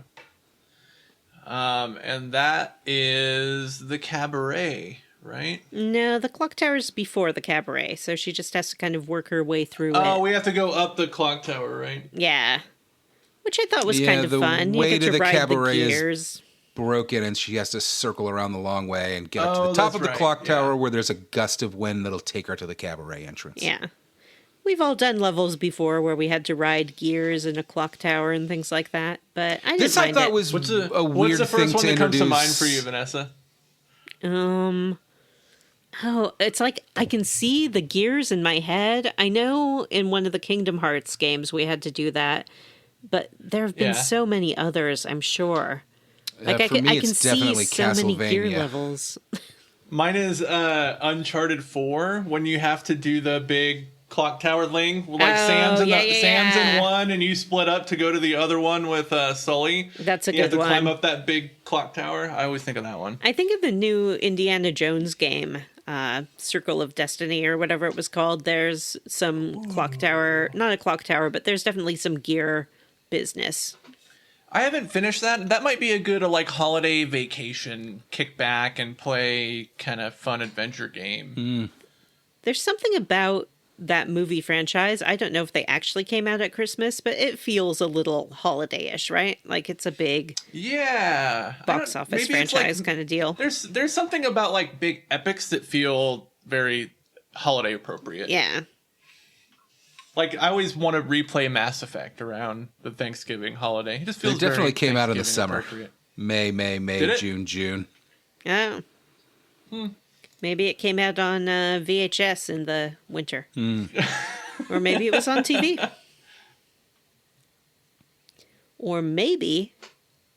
And that is the cabaret, right?
No, the clock tower's before the cabaret, so she just has to kind of work her way through
Oh,
it.
we have to go up the clock tower, right?
Yeah. Which I thought was
Yeah,
kind of
the
fun. You
way
get
to
to
the
ride
cabaret
the
is
gears.
broken, and she has to circle around the long way and get up to
Oh,
the top
that's
of the
right,
clock
yeah.
tower where there's a gust of wind that'll take her to the cabaret entrance.
Yeah. We've all done levels before where we had to ride gears in a clock tower and things like that, but I didn't
This I
mind
thought
it.
was
What's
a
what's
weird
the
thing
first one
to
that comes to
introduce.
mind for you, Vanessa?
Oh, it's like I can see the gears in my head. I know in one of the Kingdom Hearts games we had to do that, but there have been
Yeah.
so many others, I'm sure. Like
For me,
I can
it's
see
definitely
so many gear
Castlevania.
levels.
Mine is Uncharted 4 when you have to do the big clock tower thing. Like Sam's in Sam's in one, and you split up to go to the other one with Sully.
That's a
you have
good
to climb
one.
up that big clock tower. I always think of that one.
I think of the new Indiana Jones game, Circle of Destiny or whatever it was called. There's some clock tower, not a clock tower, but there's definitely some gear business.
I haven't finished that. That might be a good like holiday vacation kick back and play kind of fun adventure game.
There's something about that movie franchise. I don't know if they actually came out at Christmas, but it feels a little holiday-ish, right? Like it's a big
Yeah,
box office
maybe it's, like,
franchise kind of deal.
There's something about like big epics that feel very holiday appropriate.
Yeah.
Like I always want to replay Mass Effect around the Thanksgiving holiday. It just feels
It definitely
very
came out in the
Thanksgiving
summer.
appropriate.
May,
Did it?
June.
Oh. Maybe it came out on VHS in the winter. Or maybe it was on TV. Or maybe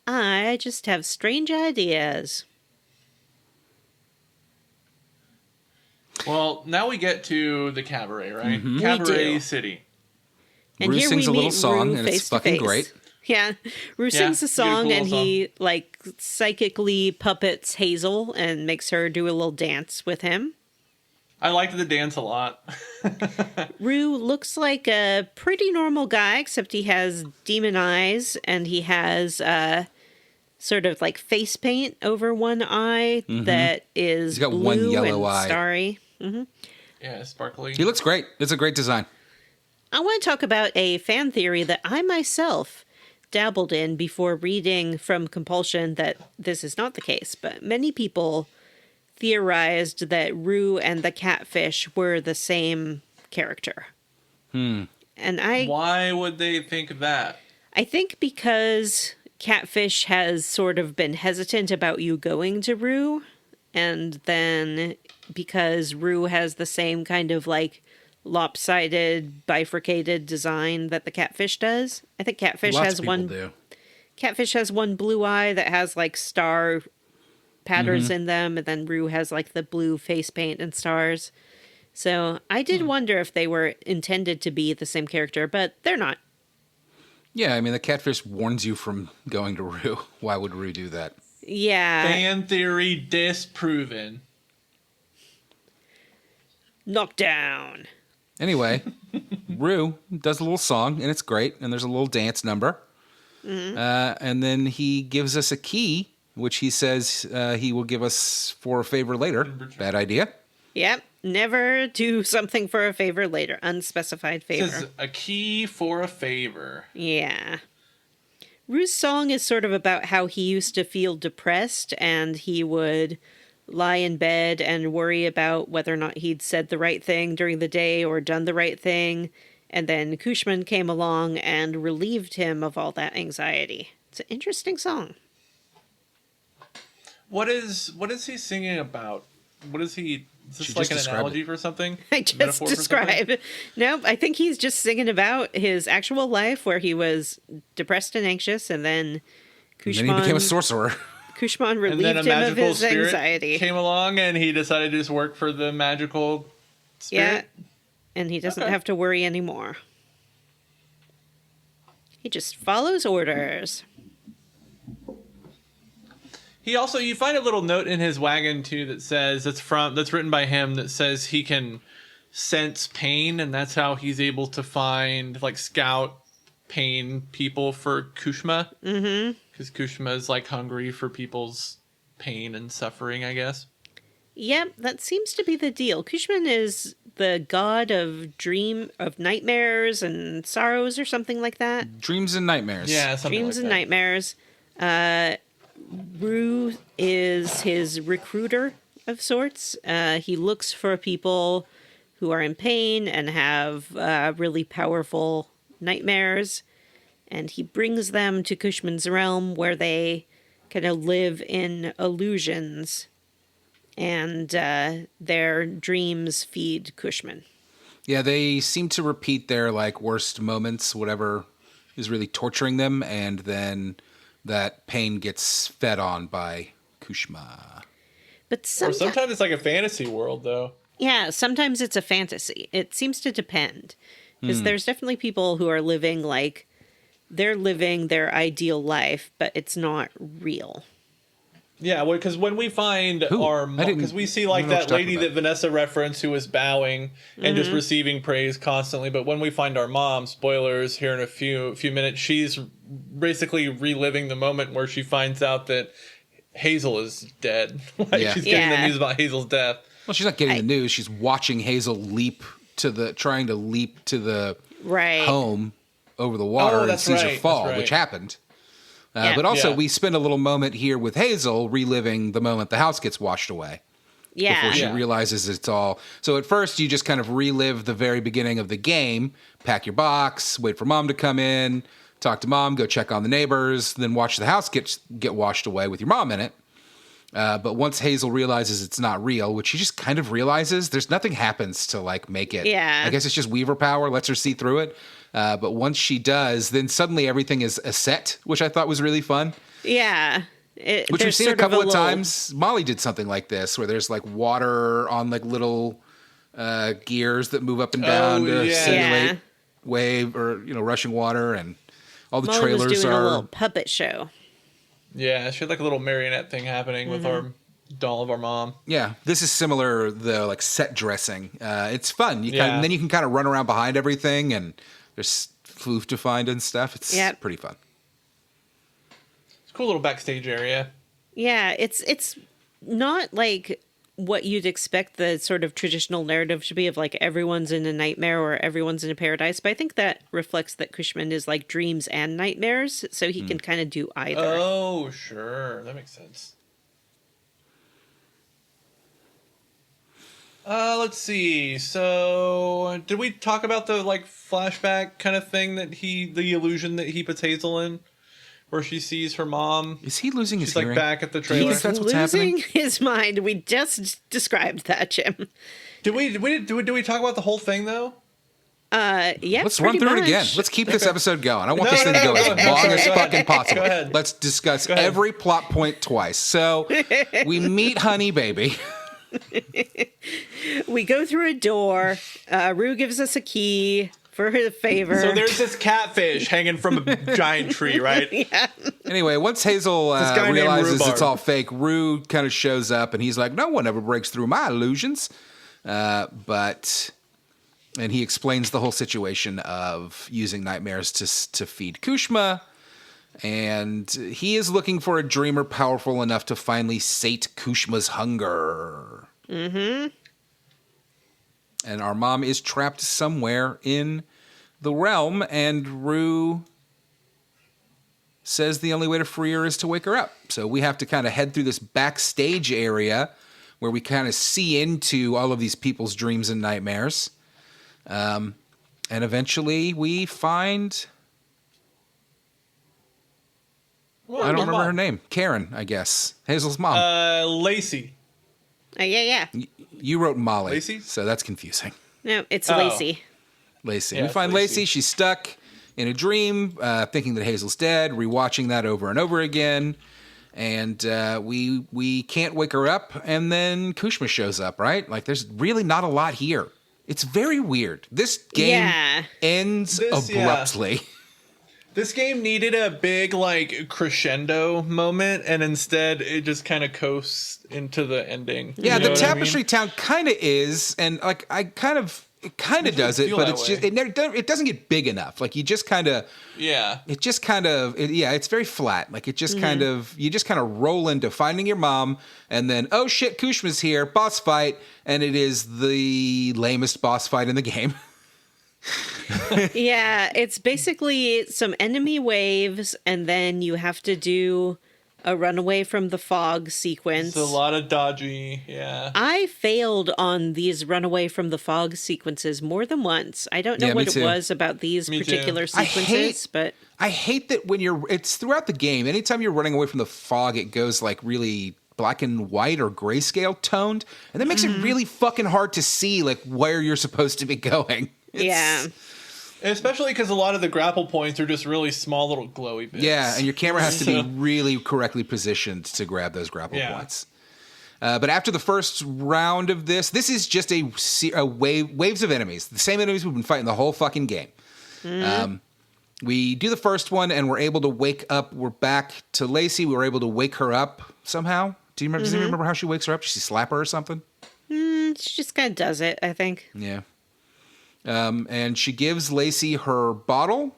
I just have strange ideas.
Well, now we get to the cabaret, right?
Mm-hmm.
We
Cabaret
do.
City.
And
Roux
here
sings
we
a little
meet
song,
Roux
and it's
face to
fucking
face.
great.
Yeah, Roux sings a
you get a
song
cool
and
little
he like psychically puppets Hazel and makes her do a little dance with him.
I liked the dance a lot.
Roux looks like a pretty normal guy, except he has demon eyes and he has sort of like face paint over one eye that is
He's got
blue
one yellow
and
eye.
starry.
Yeah, sparkly.
He looks great. It's a great design.
I want to talk about a fan theory that I myself dabbled in before reading from Compulsion that this is not the case, but many people theorized that Roux and the catfish were the same character. And
Why would they think that?
I think because Catfish has sort of been hesitant about you going to Roux, and then because Roux has the same kind of like lopsided, bifurcated design that the Catfish does. I think Catfish
Lots
has
of people
one.
do.
Catfish has one blue eye that has like star patterns in them, and then Roux has like the blue face paint and stars. So I did wonder if they were intended to be the same character, but they're not.
Yeah, I mean, the catfish warns you from going to Roux. Why would Roux do that?
Yeah.
Fan theory disproven.
Knockdown.
Anyway, Roux does a little song, and it's great, and there's a little dance number. And then he gives us a key, which he says he will give us for a favor later. Bad idea.
Yep. Never do something for a favor later. Unspecified favor.
This is a key for a favor.
Yeah. Roux's song is sort of about how he used to feel depressed and he would lie in bed and worry about whether or not he'd said the right thing during the day or done the right thing. And then Cushman came along and relieved him of all that anxiety. It's an interesting song.
What is he singing about? What is he? Is this
She
like
just
an
described
analogy
it.
for something?
I just
Metaphor for something?
described. Nope, I think he's just singing about his actual life where he was depressed and anxious, and then
And then he became a sorcerer.
Cushman
And
relieved
then a
him of
magical
his
spirit
anxiety.
came along, and he decided to just work for the magical
Yeah,
spirit.
and he doesn't
Okay.
have to worry anymore. He just follows orders.
He also, you find a little note in his wagon too that says that's written by him that says he can sense pain, and that's how he's able to find like scout pain people for Kushma. Mm-hmm. Because Kushma is like hungry for people's pain and suffering, I guess.
Yep, that seems to be the deal. Cushman is the god of nightmares and sorrows or something like that.
Dreams and nightmares.
Yeah, something
Dreams
like
and
that.
nightmares. Roux is his recruiter of sorts. He looks for people who are in pain and have really powerful nightmares, and he brings them to Cushman's realm where they kind of live in illusions, and their dreams feed Cushman.
Yeah, they seem to repeat their like worst moments, whatever is really torturing them, and then that pain gets fed on by Kushma.
But
Or sometimes it's like a fantasy world, though.
yeah, sometimes it's a fantasy. It seems to depend. Because there's definitely people who are living like they're living their ideal life, but it's not real.
Yeah, because when we find because we see like that lady that Vanessa referenced who was bowing and just receiving praise constantly. But when we find our mom, spoilers here in a few minutes, she's basically reliving the moment where she finds out that Hazel is dead. She's getting the news about Hazel's death.
Well, she's not getting the news. She's watching Hazel trying to leap to the home over the water and sees her fall, which happened. But also, we spend a little moment here with Hazel reliving the moment the house gets washed away.
Yeah.
Before she realizes it's all. So at first, you just kind of relive the very beginning of the game, pack your box, wait for mom to come in, talk to mom, go check on the neighbors, then watch the house get washed away with your mom in it. But once Hazel realizes it's not real, which she just kind of realizes, there's nothing happens to like make it.
Yeah.
I guess it's just Weaver power, lets her see through it. But once she does, then suddenly everything is a set, which I thought was really fun.
Yeah.
Which we've seen a couple of times. Molly did something like this, where there's like water on like little gears that move up and down to simulate wave or rushing water, and all the
Molly
trailers
was doing
are
a little puppet show.
Yeah, she had like a little marionette thing happening with our doll of our mom.
Yeah, this is similar though, like set dressing. It's fun. Then you can kind of run around behind everything, and there's floof to find and stuff. It's pretty fun.
It's a cool little backstage area.
Yeah, it's not like what you'd expect the sort of traditional narrative to be of like everyone's in a nightmare or everyone's in a paradise, but I think that reflects that Cushman is like dreams and nightmares, so he can kind of do either.
Oh, sure. That makes sense. Let's see. So, did we talk about the like flashback kind of thing the illusion that he puts Hazel in, where she sees her mom?
Is he losing his hearing?
She's like back at the trailer.
He's
that's what's happening?
losing his mind. We just described that, Jim.
Did we talk about the whole thing though?
Yeah.
Let's run through it again. Let's keep this episode going. I want this thing to go as long as fucking possible.
Go ahead.
Let's discuss every plot point twice. So we meet Honey Baby.
We go through a door. Roux gives us a key for her favor.
So there's this catfish hanging from a giant tree, right?
Yeah.
Anyway, once Hazel
guy
realizes
named
it's all fake, Roux kind of shows up and he's like, no one ever breaks through my illusions. And he explains the whole situation of using nightmares to feed Kushma. And he is looking for a dreamer powerful enough to finally sate Kushma's hunger. Mm-hmm. And our mom is trapped somewhere in the realm, and Roux says the only way to free her is to wake her up. So we have to kind of head through this backstage area where we kind of see into all of these people's dreams and nightmares. And eventually we find...
Well,
I don't remember her name. Karen, I guess. Hazel's mom.
Lacey.
Yeah.
You wrote Molly.
Lacey?
So that's confusing.
No, it's Lacey.
Lacey.
Yeah,
We find
Lacey.
Lacey. She's stuck in a dream, thinking that Hazel's dead, rewatching that over and over again. And we can't wake her up. And then Kushma shows up, right? Like, there's really not a lot here. It's very weird. This game ends abruptly.
This game needed a big, like, crescendo moment, and instead it just kind of coasts into the ending.
Yeah,
You know
the
what I mean?
Tapestry Town kind of is, and like I kind of It kind of does it, but it's just it doesn't get big enough. Like you just kind of it's very flat. Like it just kind of you just kind of roll into finding your mom, and then oh shit, Kushma's here, boss fight, and it is the lamest boss fight in the game.
Yeah, it's basically some enemy waves, and then you have to do a runaway from the fog sequence.
It's a lot of dodgy, yeah.
I failed on these runaway from the fog sequences more than once. I don't know what it was about these particular sequences, but
I hate that when it's throughout the game. Anytime you're running away from the fog, it goes like really black and white or grayscale toned, and that makes it really fucking hard to see like where you're supposed to be going.
Yeah.
Especially because a lot of the grapple points are just really small little glowy bits.
Yeah, and your camera has to be really correctly positioned to grab those grapple points. But after the first round of this is just a waves of enemies. The same enemies we've been fighting the whole fucking game. We do the first one, and we're able to wake up. We're back to Lacey. We were able to wake her up somehow. Do you remember? Does anyone remember how she wakes her up? Does she slap her or something?
She just kind of does it, I think.
Yeah. And she gives Lacey her bottle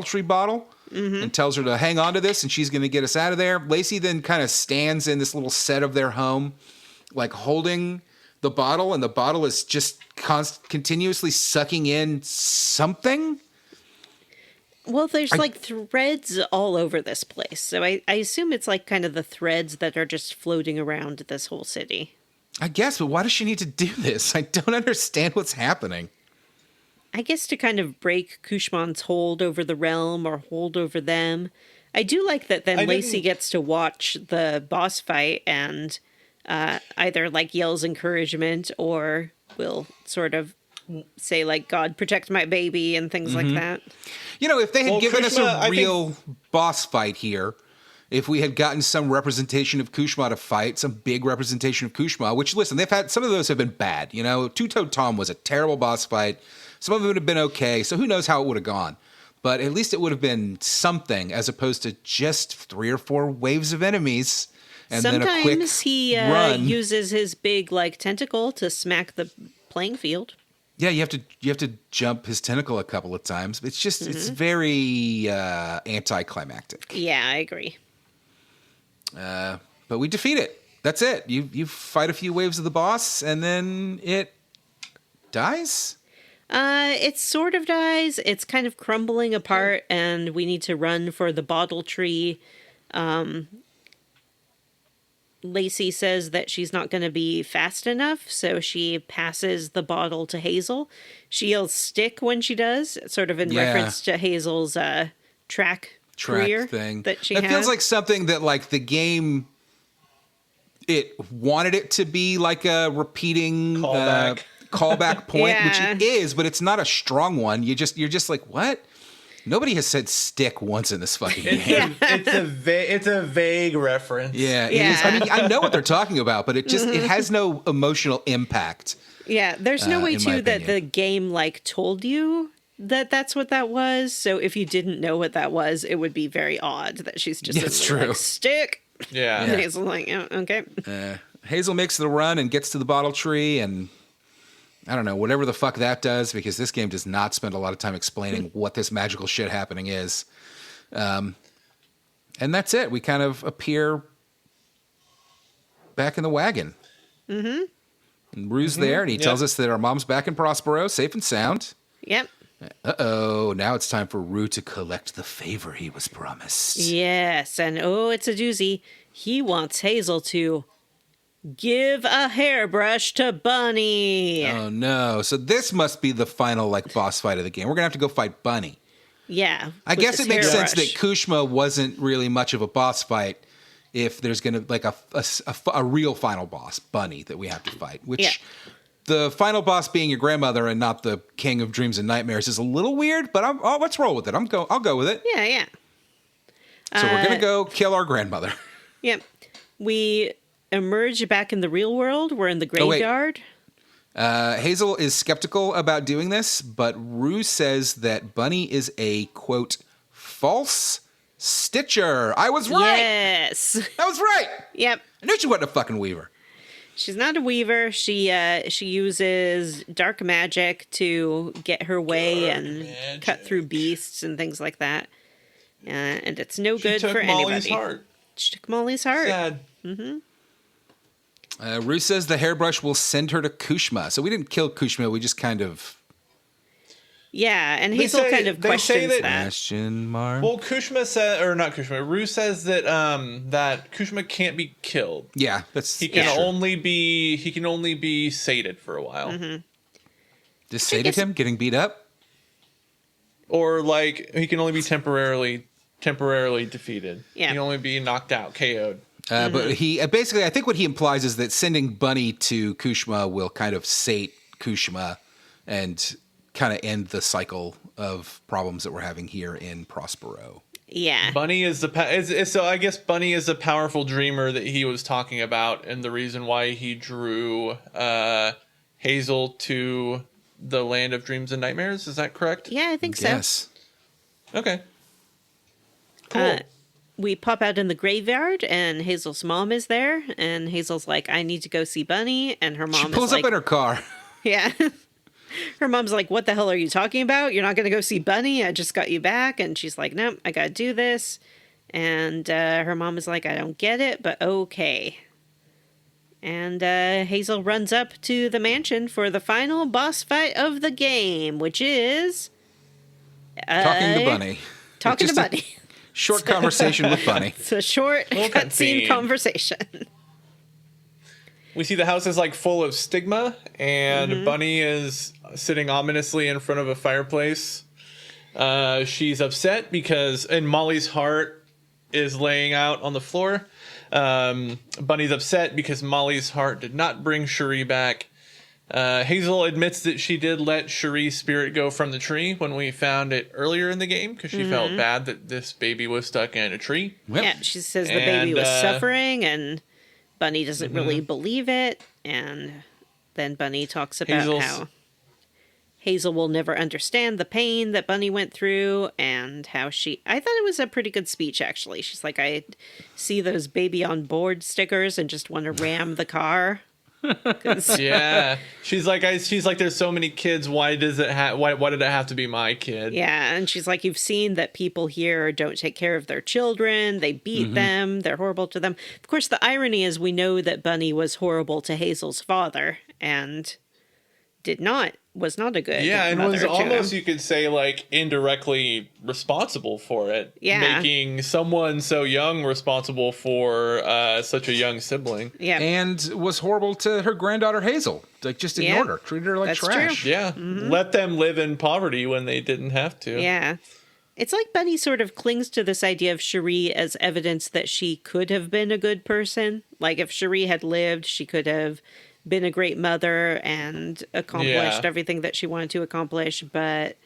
tree bottle, and tells her to hang on to this, and she's going to get us out of there. Lacey then kind of stands in this little set of their home, like holding the bottle, and the bottle is just continuously sucking in something.
Well, there's like threads all over this place, so I assume it's like kind of the threads that are just floating around this whole city.
I guess, but why does she need to do this? I don't understand what's happening.
I guess to kind of break Kushman's hold over the realm or hold over them. I do like that then Lacey gets to watch the boss fight and either like yells encouragement or will sort of say like, God protect my baby and things like that.
You know, if they had given us a real boss fight here, if we had gotten some representation of Kushma to fight, some big representation of Kushma, which, listen, they've had, some of those have been bad. You know, Two-Toed Tom was a terrible boss fight. Some of them would have been okay, so who knows how it would have gone. But at least it would have been something as opposed to just 3 or 4 waves of enemies and
sometimes
then a quick
he uses his big like tentacle to smack the playing field.
Yeah, you have to jump his tentacle a couple of times. It's just it's very anticlimactic.
Yeah, I agree.
But we defeat it. That's it. You fight a few waves of the boss, and then it dies.
It sort of dies. It's kind of crumbling apart, and we need to run for the bottle tree. Lacey says that she's not going to be fast enough, so she passes the bottle to Hazel. She yells stick when she does, sort of in reference to Hazel's track career
thing
that she
has. It feels like something that like the game, it wanted it to be like a repeating callback point, which it is, but it's not a strong one. You're just like, what? Nobody has said stick once in this fucking game.
It's a vague reference.
Yeah, it is. I mean, I know what they're talking about, but it just it has no emotional impact.
Yeah, there's no way too that the game like told you that that's what that was. So if you didn't know what that was, it would be very odd that she's just like, stick.
Yeah.
And Hazel's like, oh, okay.
Hazel makes the run and gets to the bottle tree, and I don't know, whatever the fuck that does, because this game does not spend a lot of time explaining what this magical shit happening is. And that's it. We kind of appear back in the wagon. Mm-hmm. And Roux's there, and he tells us that our mom's back in Prospero, safe and sound.
Yep.
Uh-oh, now it's time for Roux to collect the favor he was promised.
Yes, and it's a doozy. He wants Hazel to give a hairbrush to Bunny.
Oh, no. So this must be the final, like, boss fight of the game. We're going to have to go fight Bunny.
Yeah.
I guess it makes sense that Kushma wasn't really much of a boss fight if there's going to, like, a real final boss, Bunny, that we have to fight. Which, the final boss being your grandmother and not the king of dreams and nightmares is a little weird, but let's roll with it. I'll go with it.
Yeah, yeah.
So we're going to go kill our grandmother.
Yep. We emerge back in the real world. We're in the graveyard.
Hazel is skeptical about doing this, but Roux says that Bunny is a, quote, false stitcher. I was right.
Yes.
I was right.
Yep.
I knew she wasn't a fucking weaver.
She's not a weaver. She uses dark magic to get her way and cut through beasts and things like that. And it's no good for anybody.
Molly's heart.
She took Molly's heart.
Sad.
Roux says the hairbrush will send her to Kushma. So we didn't kill Kushma. We just kind of...
Yeah, and Hazel kind of questions that.
Question mark.
Well, Kushma said, or not Kushma, Roux says that that Kushma can't be killed.
Yeah, that's
he can only be sated for a while.
Just sated him, getting beat up,
or like he can only be temporarily defeated.
Yeah,
he can only be knocked out, KO'd.
But he basically, I think what he implies is that sending Bunny to Kushma will kind of sate Kushma and kind of end the cycle of problems that we're having here in Prospero.
Yeah.
Bunny is so I guess Bunny is the powerful dreamer that he was talking about, and the reason why he drew Hazel to the land of dreams and nightmares. Is that correct?
Yeah, I think so.
Yes.
Okay. Cool.
We pop out in the graveyard, and Hazel's mom is there, and Hazel's like, I need to go see Bunny, and her mom
She pulls up in her car.
Yeah. Her mom's like, what the hell are you talking about? You're not going to go see Bunny? I just got you back. And she's like, nope, I got to do this. And her mom is like, I don't get it, but okay. And Hazel runs up to the mansion for the final boss fight of the game, which is...
talking to Bunny.
Talking to Bunny.
Short conversation with Bunny.
It's a short cutscene conversation.
We see the house is like full of stigma, and Bunny is sitting ominously in front of a fireplace. She's upset and Molly's heart is laying out on the floor. Bunny's upset because Molly's heart did not bring Cherie back. Hazel admits that she did let Cherie's spirit go from the tree when we found it earlier in the game because she felt bad that this baby was stuck in a tree.
Yep.
Yeah, she says the baby was suffering, and Bunny doesn't really believe it. And then Bunny talks about how Hazel will never understand the pain that Bunny went through, and how I thought it was a pretty good speech, actually. She's like, I see those baby on board stickers and just want to ram the car.
Yeah, she's like, there's so many kids. Why did it have to be my kid?
Yeah, and she's like, you've seen that people here don't take care of their children. They beat them. They're horrible to them. Of course, the irony is we know that Bunny was horrible to Hazel's father and was not a good
and
mother
was
to
almost,
him.
you could say, like indirectly responsible for it.
Yeah,
making someone so young responsible for such a young sibling.
Yeah,
and was horrible to her granddaughter Hazel. Like, just ignored her, treated her like
That's
trash.
true.
Yeah, let them live in poverty when they didn't have to.
Yeah. It's like Bunny sort of clings to this idea of Cherie as evidence that she could have been a good person. Like, if Cherie had lived, she could have been a great mother and accomplished everything that she wanted to accomplish, but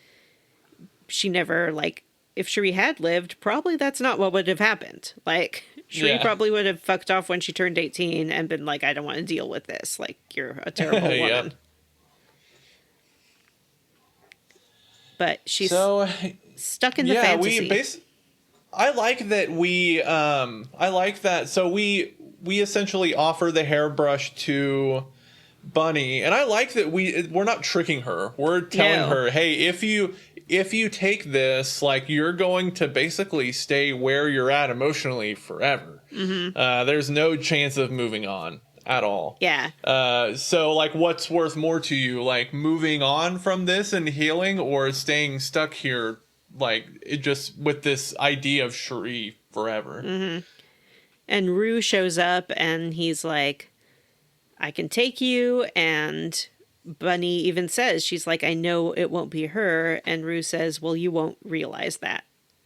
she never, like, if Cherie had lived, probably that's not what would have happened. Like, Cherie probably would have fucked off when she turned 18 and been like, I don't want to deal with this. Like, you're a terrible woman. But she's stuck in the fantasy.
I like that. So we essentially offer the hairbrush to Bunny, and I like that we're not tricking her. We're telling her, hey, if you take this, like, you're going to basically stay where you're at emotionally forever. There's no chance of moving on at all.
Yeah.
So, like, what's worth more to you, like moving on from this and healing, or staying stuck here, like, it just with this idea of Cherie forever?
And Roux shows up and he's like, I can take you. And Bunny even says, she's like, I know it won't be her. And Roux says, well, you won't realize that.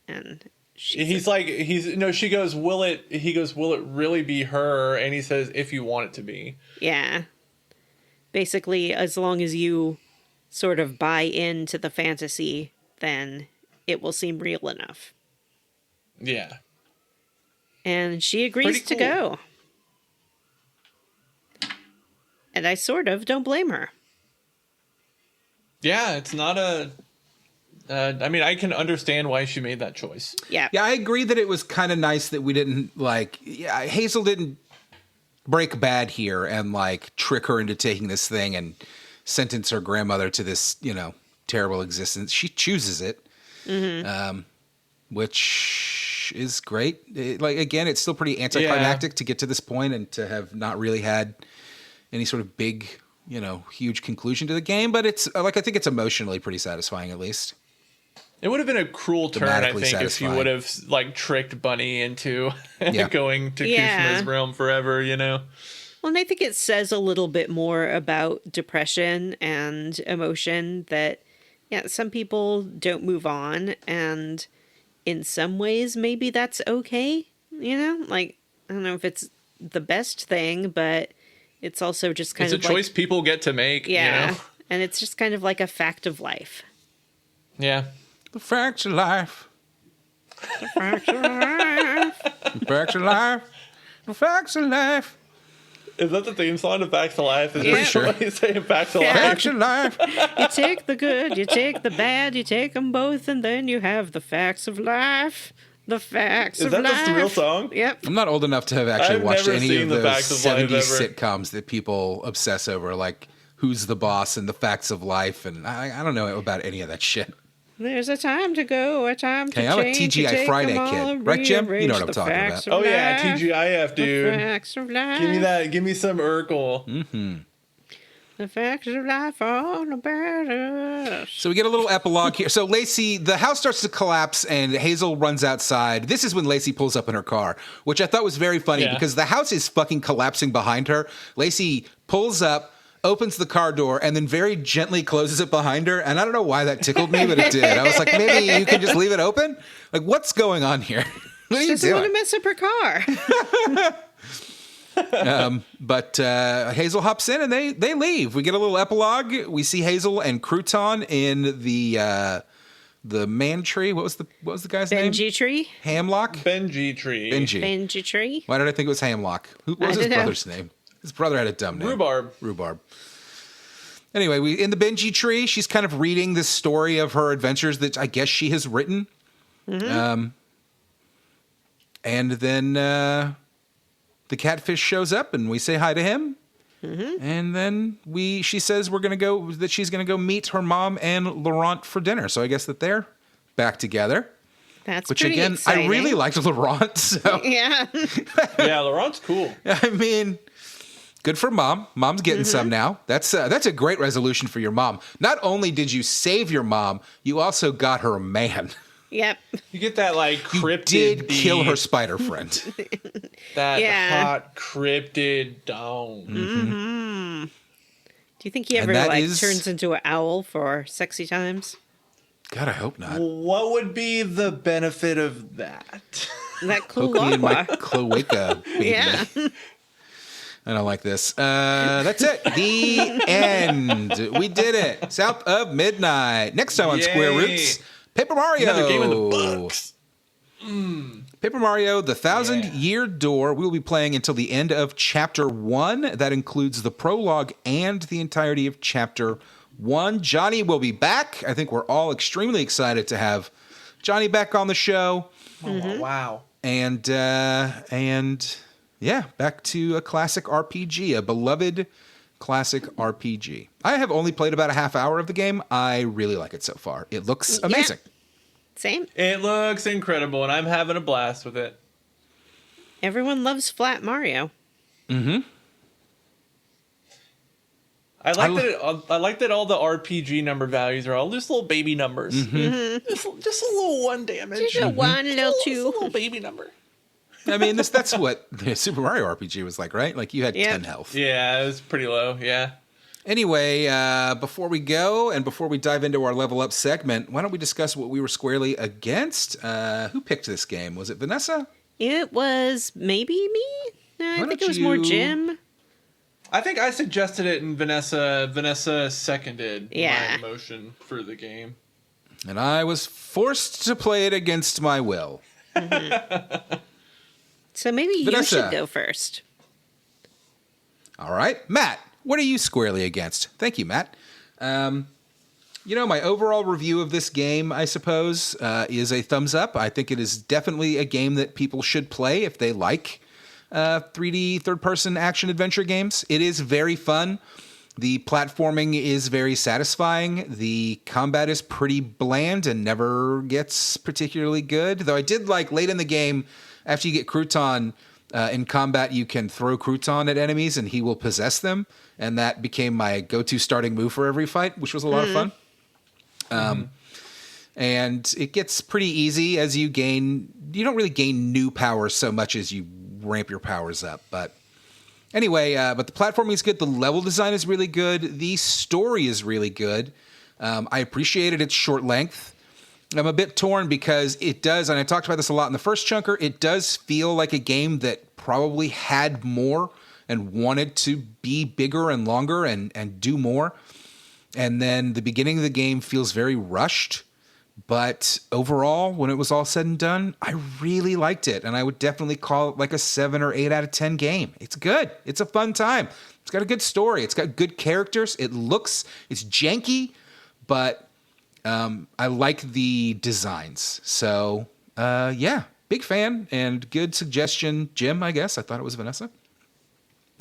And she goes, will it really be her? And he says, if you want it to be. Yeah. Basically, as long as you sort of buy into the fantasy, then it will seem real enough.
Yeah.
And she agrees to go. And I sort of don't blame her.
Yeah, it's not I mean, I can understand why she made that choice.
Yeah.
Yeah, I agree that it was kind of nice that we didn't, Hazel didn't break bad here and like trick her into taking this thing and sentence her grandmother to this, terrible existence. She chooses it, which is great. Again, it's still pretty anticlimactic to get to this point and to have not really had any sort of big, huge conclusion to the game. But it's I think it's emotionally pretty satisfying, at least.
It would have been a cruel turn, I think,
satisfying.
if you would have tricked Bunny into going to Kushima's realm forever, Well,
and I think it says a little bit more about depression and emotion that, some people don't move on, and in some ways maybe that's okay, I don't know if it's the best thing, but it's also just kind of
it's a choice people get to make,
and it's just kind of like a fact of life.
Yeah.
The facts of life.
The facts of life.
The facts of life. The facts of life.
Is that the theme song to Facts of Life? Is
Pretty sure.
You say Facts of Life?
Facts of life.
You take the good, you take the bad, you take them both, and then you have the facts of life. The facts of life.
Is that the real song?
Yep.
I'm not old enough to have actually
I've
watched
never
any
seen
of
the
those
Facts of Life
70s
ever.
sitcoms that people obsess over, like Who's the Boss and The Facts of Life, and I don't know about any of that shit.
There's a time to go, a time to
Hey, I'm a
change.
TGI Friday kid. Right, Jim? You know what I'm talking about.
Oh, yeah, TGIF, dude.
The facts of life.
Give me that. Give me some Urkel.
Mm-hmm.
The facts of life are all about us.
So we get a little epilogue here. So Lacey, the house starts to collapse and Hazel runs outside. This is when Lacey pulls up in her car, which I thought was very funny because the house is fucking collapsing behind her. Lacey pulls up, opens the car door, and then very gently closes it behind her. And I don't know why that tickled me, but it did. I was like, maybe you can just leave it open? Like, what's going on here? What are you
She doesn't want
doing?
to mess up her car.
But Hazel hops in and they leave. We get a little epilogue. We see Hazel and Crouton in the man tree. What was the guy's name?
Benji Tree.
Hamlock?
Benji Tree.
Benji Tree.
Why did I think it was Hamlock? What was his brother's name? His brother had a dumb name. Rhubarb. Anyway, in the Benji Tree, she's kind of reading this story of her adventures that I guess she has written. Mm-hmm. And then the catfish shows up and we say hi to him. Mm-hmm. And then she says she's gonna go meet her mom and Laurent for dinner. So I guess that they're back together.
That's
which
pretty
again,
exciting.
I really liked Laurent. So
Yeah.
Yeah, Laurent's cool.
I mean, good for mom. Mom's getting some now. That's a great resolution for your mom. Not only did you save your mom, you also got her a man.
Yep.
You get that cryptid.
You did kill her spider friend.
That hot cryptid dome.
Mm-hmm. Do you think he ever turns into an owl for sexy times?
God, I hope not.
What would be the benefit of that?
That
Poke me in my
cloaca.
cloaca, baby.
Yeah.
I don't like this. That's it. The end. We did it. South of Midnight. Next time on Square Roots, Paper Mario.
Another game in the books.
Paper Mario, The 1,000-Year Door. We will be playing until the end of Chapter 1. That includes the prologue and the entirety of Chapter 1. Johnny will be back. I think we're all extremely excited to have Johnny back on the show.
Oh, wow.
And yeah, back to a classic RPG, a beloved classic RPG. I have only played about a half hour of the game. I really like it so far. It looks amazing.
Same.
It looks incredible, and I'm having a blast with it.
Everyone loves Flat Mario.
Mm-hmm.
I like that all the RPG number values are all just little baby numbers.
Mm-hmm.
Just a little 1 damage.
Just a one, little
Just
two.
a little baby number.
I mean, that's what the Super Mario RPG was like, right? Like you had 10 health.
Yeah, it was pretty low, yeah.
Anyway, before we go and before we dive into our level up segment, why don't we discuss what we were squarely against? Who picked this game? Was it Vanessa?
It was maybe me? No, I think it was more Jim.
I think I suggested it and Vanessa seconded
Yeah.
my motion for the game.
And I was forced to play it against my will.
So maybe
Vanessa.
you should go first.
All right. Matt, what are you squarely against? Thank you, Matt. My overall review of this game, I suppose, is a thumbs up. I think it is definitely a game that people should play if they like 3D third-person action adventure games. It is very fun. The platforming is very satisfying. The combat is pretty bland and never gets particularly good. Though I did like late in the game, after you get Crouton in combat, you can throw Crouton at enemies and he will possess them. And that became my go-to starting move for every fight, which was a lot of fun. And it gets pretty easy as you gain. You don't really gain new powers so much as you ramp your powers up. But anyway, but the platforming is good. The level design is really good. The story is really good. I appreciated its short length. I'm a bit torn because it does, and I talked about this a lot in the first chunker, it does feel like a game that probably had more and wanted to be bigger and longer and do more. And then the beginning of the game feels very rushed. But overall, when it was all said and done, I really liked it. And I would definitely call it like a 7 or 8 out of 10 game. It's good. It's a fun time. It's got a good story. It's got good characters. It's janky, but I like the designs. So, yeah, big fan and good suggestion. Jim, I guess. I thought it was Vanessa.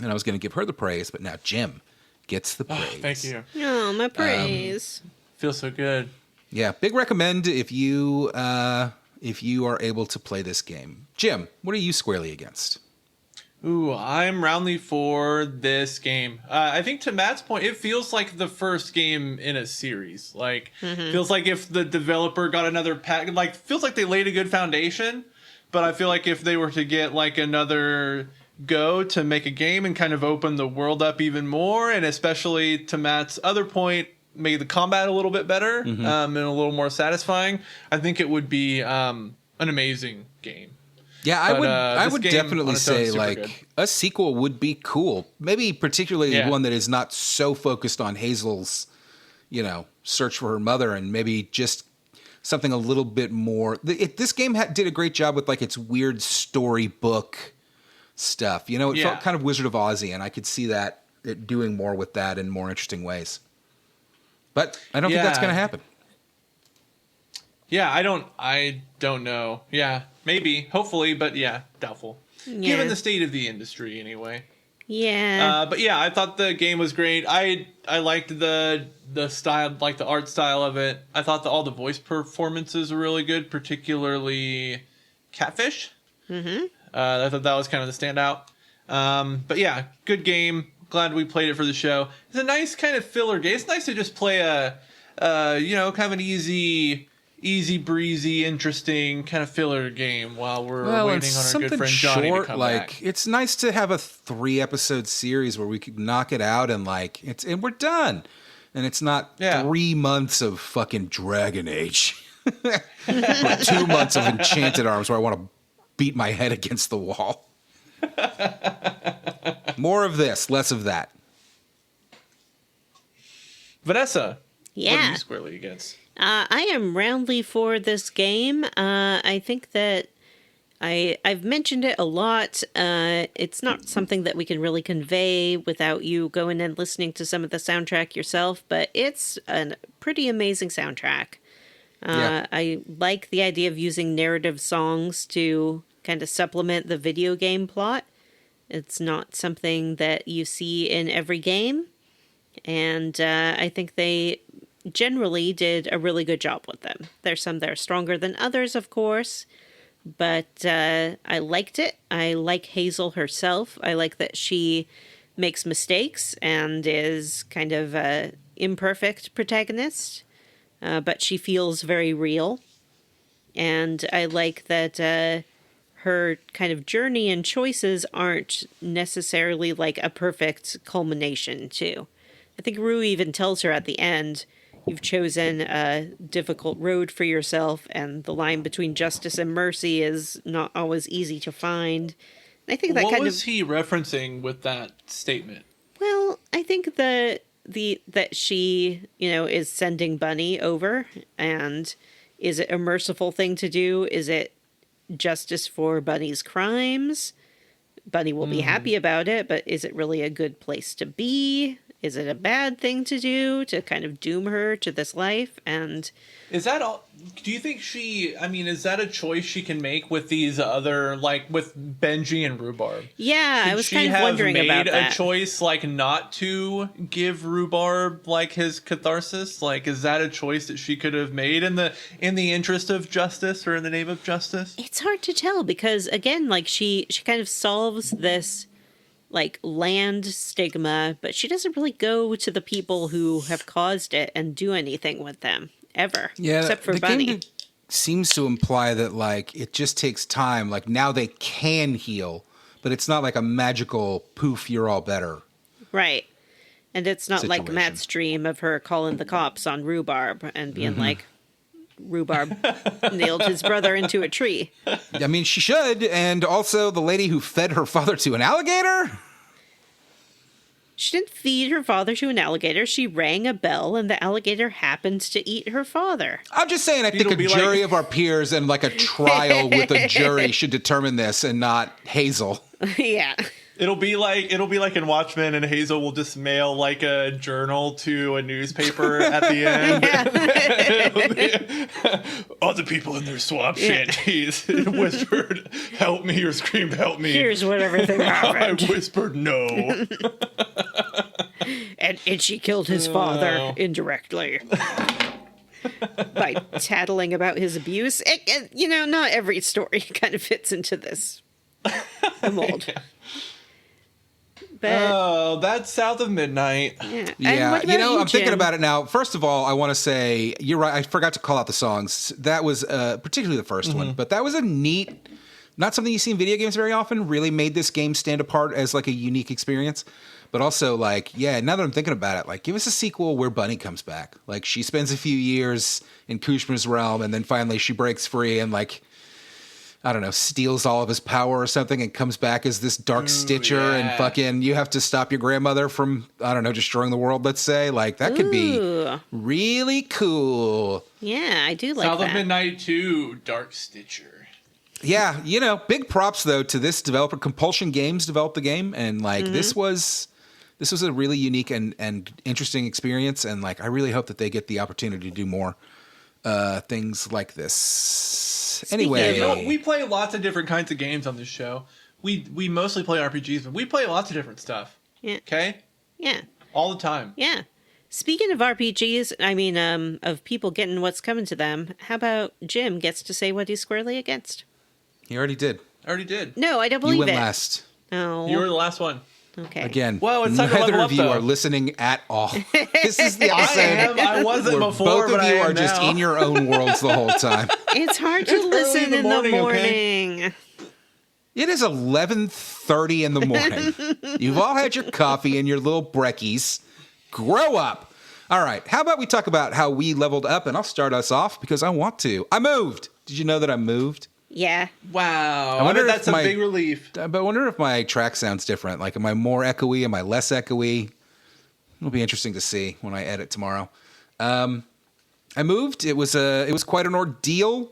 And I was going to give her the praise, but now Jim gets the praise.
Oh, thank you.
Oh, my praise.
Feels so good.
Yeah, big recommend if you are able to play this game. Jim, what are you squarely against?
Ooh, I'm roundly for this game. I think to Matt's point, it feels like the first game in a series. Like, feels like if the developer got another pack, like, feels like they laid a good foundation. But I feel like if they were to get like another go to make a game and kind of open the world up even more, and especially to Matt's other point, make the combat a little bit better and a little more satisfying, I think it would be an amazing game.
Yeah, I would definitely say like
good.
A sequel would be cool. Maybe particularly one that is not so focused on Hazel's, search for her mother, and maybe just something a little bit more. This game did a great job with like its weird storybook stuff. It felt kind of Wizard of Oz-y, and I could see that it doing more with that in more interesting ways. But I don't think that's going to happen.
Yeah, I don't know. Yeah, maybe, hopefully, but yeah, doubtful.
Yeah.
Given the state of the industry, anyway.
Yeah.
But yeah, I thought the game was great. I liked the style, like the art style of it. I thought all the voice performances were really good, particularly Catfish. Mm-hmm. I thought that was kind of the standout. But yeah, good game. Glad we played it for the show. It's a nice kind of filler game. It's nice to just play a kind of an easy breezy, interesting kind of filler game while we're waiting on our good friend Johnny to come back.
It's nice to have a 3-episode series where we could knock it out and and we're done. And it's not 3 months of fucking Dragon Age. Or 2 months of Enchanted Arms where I want to beat my head against the wall. More of this, less of that.
Vanessa,
Yeah.
what are you squarely against?
I am roundly for this game. I think that I've mentioned it a lot. It's not something that we can really convey without you going and listening to some of the soundtrack yourself, but it's a pretty amazing soundtrack. I like the idea of using narrative songs to kind of supplement the video game plot. It's not something that you see in every game, and I think they generally did a really good job with them. There's some that are stronger than others, of course, but I liked it. I like Hazel herself. I like that she makes mistakes and is kind of an imperfect protagonist, but she feels very real. And I like that her kind of journey and choices aren't necessarily like a perfect culmination, too. I think Roux even tells her at the end, you've chosen a difficult road for yourself, and the line between justice and mercy is not always easy to find. I think that
what was he referencing with that statement?
Well, I think that she, is sending Bunny over, and is it a merciful thing to do? Is it justice for Bunny's crimes? Bunny will be happy about it, but is it really a good place to be? Is it a bad thing to do to kind of doom her to this life? And
is that all? Do you think is that a choice she can make with these other, like with Benji and Rhubarb?
Yeah, I was kind of wondering about that.
She have made a choice, like, not to give Rhubarb, like, his catharsis? Like, is that a choice that she could have made in the interest of justice or in the name of justice?
It's hard to tell because, again, like, she kind of solves this, like, land stigma, but she doesn't really go to the people who have caused it and do anything with them. Ever.
Yeah,
except for
the
Bunny.
game seems to imply that, like, it just takes time. Like, now they can heal, but it's not like a magical poof, you're all better.
Right. And it's not
situation.
like Matt's dream of her calling the cops on Rhubarb and being like, Rhubarb nailed his brother into a tree.
I mean, she should. And also the lady who fed her father to an alligator?
She didn't feed her father to an alligator. She rang a bell, and the alligator happened to eat her father.
I'm just saying, I think a jury of our peers and, like, a trial with a jury should determine this and not Hazel.
Yeah.
It'll be like in Watchmen, and Hazel will just mail, like, a journal to a newspaper at the end. All the people in their swamp shanties whispered, "Help me," or screamed, "Help me."
Here's what everything happened.
I whispered no.
And she killed his father indirectly. By tattling about his abuse. Not every story kind of fits into this mold.
Yeah.
But,
that's South of Midnight.
Yeah.
Yeah,
What about
I'm thinking
Jim?
about it now. First of all, I want to say, you're right, I forgot to call out the songs. That was, particularly the first one, but that was a neat, not something you see in video games very often, really made this game stand apart as, like, a unique experience. But also, like, yeah, now that I'm thinking about it, like, give us a sequel where Bunny comes back. Like, she spends a few years in Kushma's realm, and then finally she breaks free and, like, I don't know, steals all of his power or something and comes back as this dark Stitcher and fucking, you have to stop your grandmother from, I don't know, destroying the world, let's say. Like, that could be really cool.
Yeah, I do like
South
that.
of Midnight 2, Dark Stitcher.
Yeah, big props, though, to this developer. Compulsion Games developed the game, and, like, this was a really unique and interesting experience, and, like, I really hope that they get the opportunity to do more things like this. Anyway,
We play lots of different kinds of games on this show. We mostly play RPGs, but we play lots of different stuff.
Yeah.
Okay?
Yeah.
All the time.
Yeah. Speaking of RPGs, of people getting what's coming to them, how about Jim gets to say what he's squarely against?
he already did.
I already did.
No, I don't
You
believe
went
it.
last.
Oh.
You were the last one.
Okay.
Again,
Well, it's time to
neither
level
of
up,
you
though.
are listening at all. This is the
I
episode
am. I wasn't
where
before,
both
but
of you
I am
are just
now.
in your own worlds the whole time.
It's hard to listen
early
in the morning.
okay?
It is 11:30 in the morning. You've all had your coffee and your little brekkies. Grow up. All right, how about we talk about how we leveled up, and I'll start us off because I want to. I moved. Did you know that I moved?
Yeah.
Wow.
I wonder if
that's a
my-
big relief.
But I wonder if my track sounds different. Like, am I more echoey? Am I less echoey? It'll be interesting to see when I edit tomorrow. I moved. It was quite an ordeal,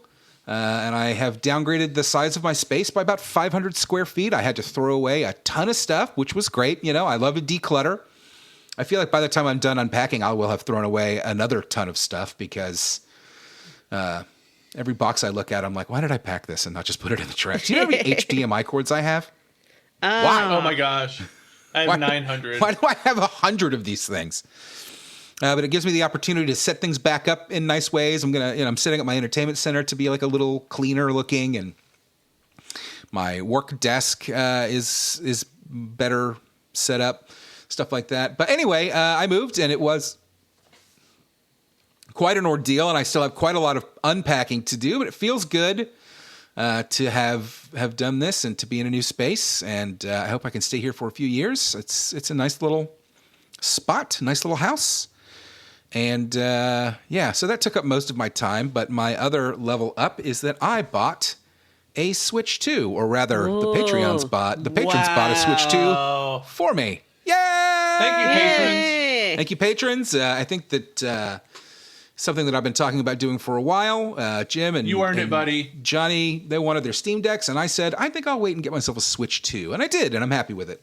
and I have downgraded the size of my space by about 500 square feet. I had to throw away a ton of stuff, which was great. I love to declutter. I feel like by the time I'm done unpacking, I will have thrown away another ton of stuff because every box I look at, I'm like, why did I pack this and not just put it in the trash? Do you know how many HDMI cords I have? Why?
Oh my gosh. I have 900.
Why do I have 100 of these things? But it gives me the opportunity to set things back up in nice ways. I'm setting up my entertainment center to be like a little cleaner looking, and my work desk is better set up, stuff like that. But anyway, I moved, and it was quite an ordeal, and I still have quite a lot of unpacking to do, but it feels good to have done this and to be in a new space, and I hope I can stay here for a few years. It's a nice little spot, nice little house, and so that took up most of my time, but my other level up is that I bought a Switch 2, or rather, the patrons bought a Switch 2 for me. Yay!
Thank you, patrons.
Yay!
Thank you, patrons. I think that something that I've been talking about doing for a while. Jim and
You earned it, buddy.
Johnny, they wanted their Steam Decks, and I said, I think I'll wait and get myself a Switch 2. And I did, and I'm happy with it.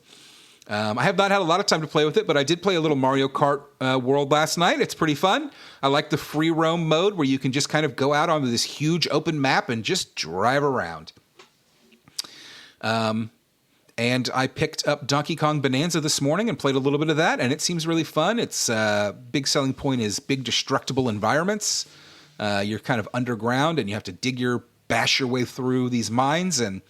I have not had a lot of time to play with it, but I did play a little Mario Kart World last night. It's pretty fun. I like the free roam mode where you can just kind of go out onto this huge open map and just drive around. And I picked up Donkey Kong Bonanza this morning and played a little bit of that, and it seems really fun. Its big selling point is big destructible environments. You're kind of underground, and you have to bash your way through these mines, and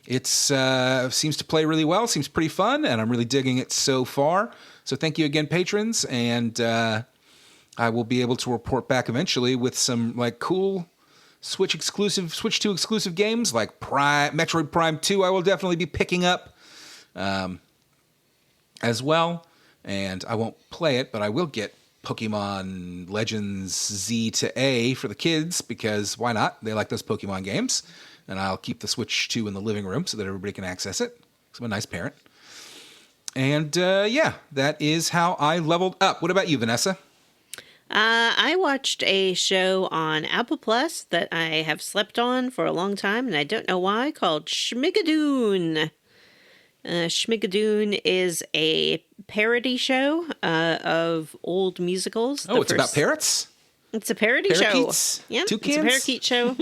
it seems to play really well. Seems pretty fun, and I'm really digging it so far. So thank you again, patrons, and I will be able to report back eventually with some cool Switch 2 exclusive games like Metroid Prime 2. I will definitely be picking up as well, and I won't play it, but I will get Pokemon Legends Z to A for the kids, because why not? They like those Pokemon games, and I'll keep the Switch 2 in the living room so that everybody can access it, because I'm a nice parent. And that is how I leveled up. What about you, Vanessa?
I watched a show on Apple Plus that I have slept on for a long time, and I don't know why, called Schmigadoon. Schmigadoon is a parody show of old musicals.
Oh, it's about parrots?
It's a parody
Parakeets?
show. Yeah,
Toucans?
it's a parakeet show.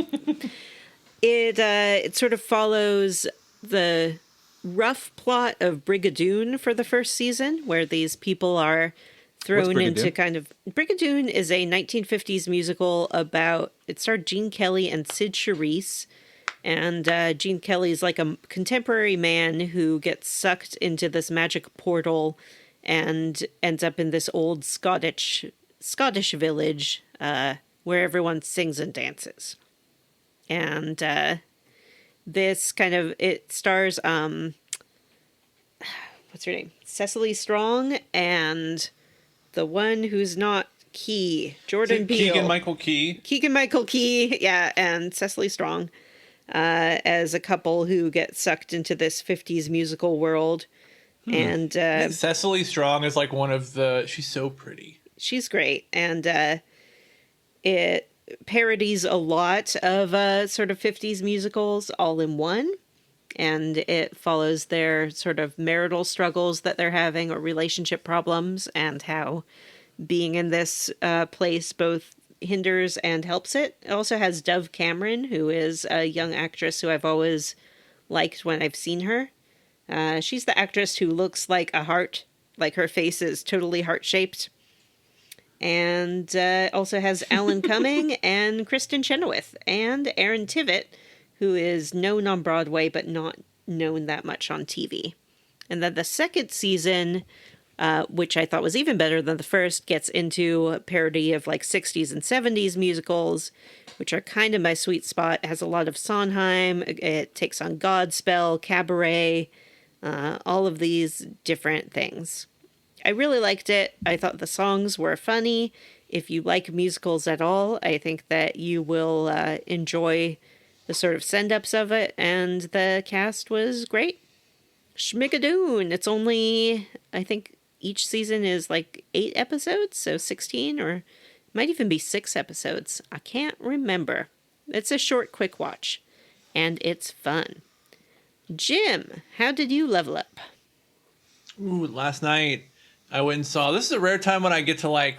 It sort of follows the rough plot of Brigadoon for the first season, where these people are thrown into Brigadoon is a 1950s musical about, it starred Gene Kelly and Sid Charisse, and Gene Kelly is like a contemporary man who gets sucked into this magic portal and ends up in this old Scottish village where everyone sings and dances. And this it stars what's her name? Cecily Strong and the one who's not Key, Jordan Peele.
Keegan-Michael Key.
Keegan-Michael Key, yeah, and Cecily Strong as a couple who get sucked into this 50s musical world. And
Cecily Strong is one of the... She's so pretty.
She's great. And it parodies a lot of sort of 50s musicals all in one. And it follows their sort of marital struggles that they're having or relationship problems, and how being in this place both hinders and helps it. It also has Dove Cameron, who is a young actress who I've always liked when I've seen her. She's the actress who looks like a heart, like her face is totally heart-shaped. And also has Alan Cumming and Kristen Chenoweth and Aaron Tveit, who is known on Broadway but not known that much on TV. And then the second season, which I thought was even better than the first, gets into a parody of 60s and 70s musicals, which are kind of my sweet spot. It has a lot of Sondheim. It takes on Godspell, Cabaret, all of these different things. I really liked it. I thought the songs were funny. If you like musicals at all, I think that you will enjoy the sort of send-ups of it, and the cast was great. Schmigadoon. It's only, I think each season is 8 episodes, so 16, or it might even be 6 episodes. I can't remember. It's a short, quick watch, and it's fun. Jim, how did you level up?
Ooh, last night I went and saw... This is a rare time when I get to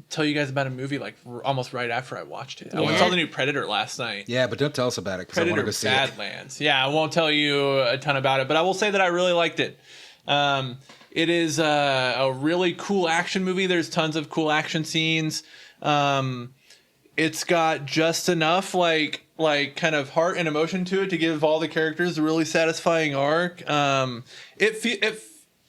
tell you guys about a movie almost right after I watched it. I went and saw the new Predator last night.
Yeah, but don't tell us about it, because I want to go see
Badlands. Yeah, I won't tell you a ton about it, but I will say that I really liked it. It is a really cool action movie. There's tons of cool action scenes. It's got just enough kind of heart and emotion to it to give all the characters a really satisfying arc.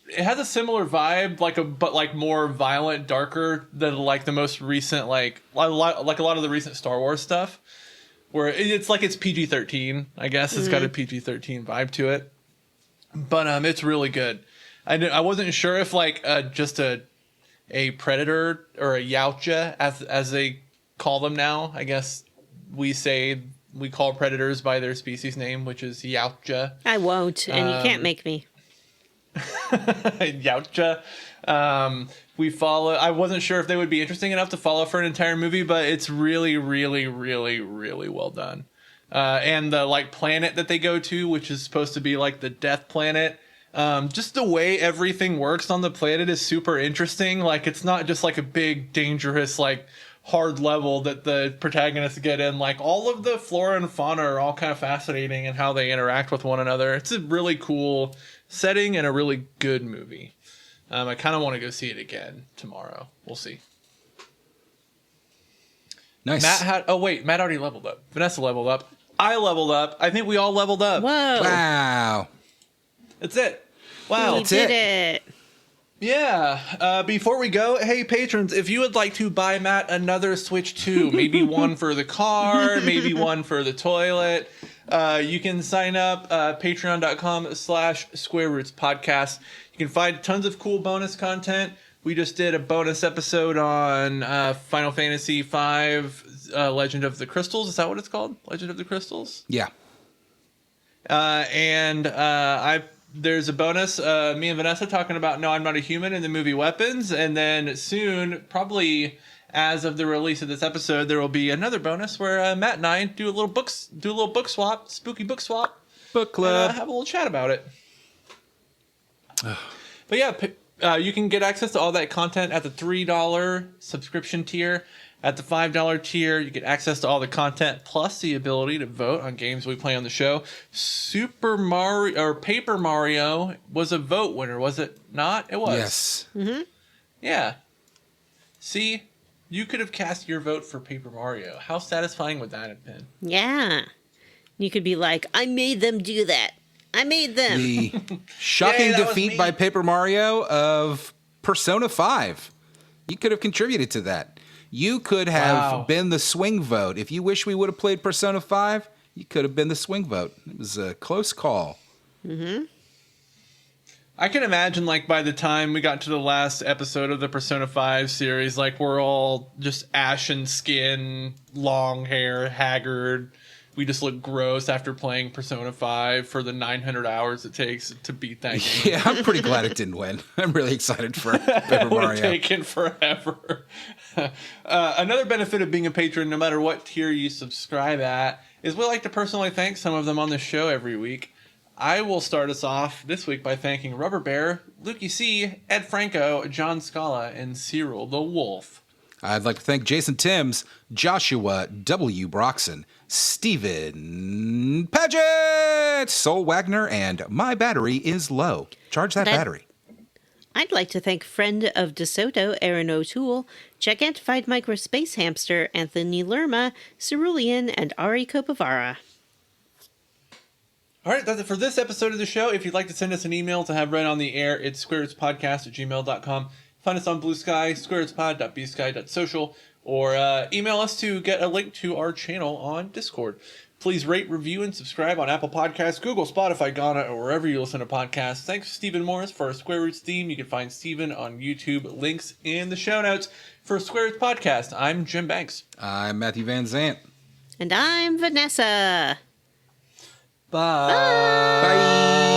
It has a similar vibe, but more violent, darker than the most recent, a lot of the recent Star Wars stuff, where it's it's PG-13. I guess it's got a PG-13 vibe to it, but it's really good. I wasn't sure if just a predator or a yautja as they call them now. I guess we call predators by their species name, which is yautja.
I won't, and you can't make me.
Yautja. We follow. I wasn't sure if they would be interesting enough to follow for an entire movie, but it's really, really, really, really well done. And the planet that they go to, which is supposed to be the death planet, Just the way everything works on the planet is super interesting. Like, it's not just like a big, dangerous, like, hard level that the protagonists get in. Like, all of the flora and fauna are all kind of fascinating and how they interact with one another. It's a really cool setting and a really good movie. I kind of want to go see it again tomorrow. We'll see.
Nice.
Matt already leveled up. Vanessa leveled up. I leveled up. I think we all leveled up.
Whoa.
Wow.
That's it. Wow.
We did it.
Yeah. Before we go, hey, patrons, if you would like to buy Matt another Switch 2, maybe one for the car, maybe one for the toilet, you can sign up patreon.com/SquareRootsPodcast. You can find tons of cool bonus content. We just did a bonus episode on Final Fantasy V, Legend of the Crystals. Is that what it's called? Legend of the Crystals?
Yeah.
There's a bonus, me and Vanessa talking about No, I'm Not a Human in the movie Weapons. And then soon, probably as of the release of this episode, there will be another bonus where Matt and I do a little book swap, spooky book swap.
Book club.
And, have a little chat about it. But yeah, you can get access to all that content at the $3 subscription tier. At the $5 tier, you get access to all the content plus the ability to vote on games we play on the show. Super Mario or Paper Mario was a vote winner, was it not? It was.
Yes.
Mm-hmm.
Yeah. See, you could have cast your vote for Paper Mario. How satisfying would that have been?
Yeah. You could be like, I made them do that. I made them.
The shocking
that was
defeat
me.
by Paper Mario of Persona 5. You could have contributed to that. You could have been the swing vote. If you wish we would have played Persona 5, you could have been the swing vote. It was a close call.
Mm-hmm.
I can imagine, like, by the time we got to the last episode of the Persona 5 series, like, we're all just ashen skin, long hair, haggard. We just look gross after playing Persona 5 for the 900 hours it takes to beat that game.
Yeah, I'm pretty glad it didn't win. I'm really excited for Paper
It would have
Mario.
taken forever. Another benefit of being a patron, no matter what tier you subscribe at, is we like to personally thank some of them on the show every week. I will start us off this week by thanking Rubber Bear, Lukey C, Ed Franco, John Scala, and Cyril the Wolf.
I'd like to thank Jason Timms, Joshua W. Broxson, Stephen Paget, Sol Wagner, and My Battery is Low. Charge that battery.
I'd like to thank friend of DeSoto, Aaron O'Toole, Gigantified Microspace Hamster, Anthony Lerma, Cerulean, and Ari Kopavara.
All right, that's it for this episode of the show. If you'd like to send us an email to have read on the air, it's squarerootspodcast@gmail.com. Find us on Blue Sky, squarerootspod.bsky.social, or email us to get a link to our channel on Discord. Please rate, review, and subscribe on Apple Podcasts, Google, Spotify, Ghana, or wherever you listen to podcasts. Thanks to Stephen Morris for our Square Roots theme. You can find Stephen on YouTube. Links in the show notes. For Square Roots Podcast, I'm Jim Banks.
I'm Matthew Van Zant.
And I'm Vanessa.
Bye.
Bye.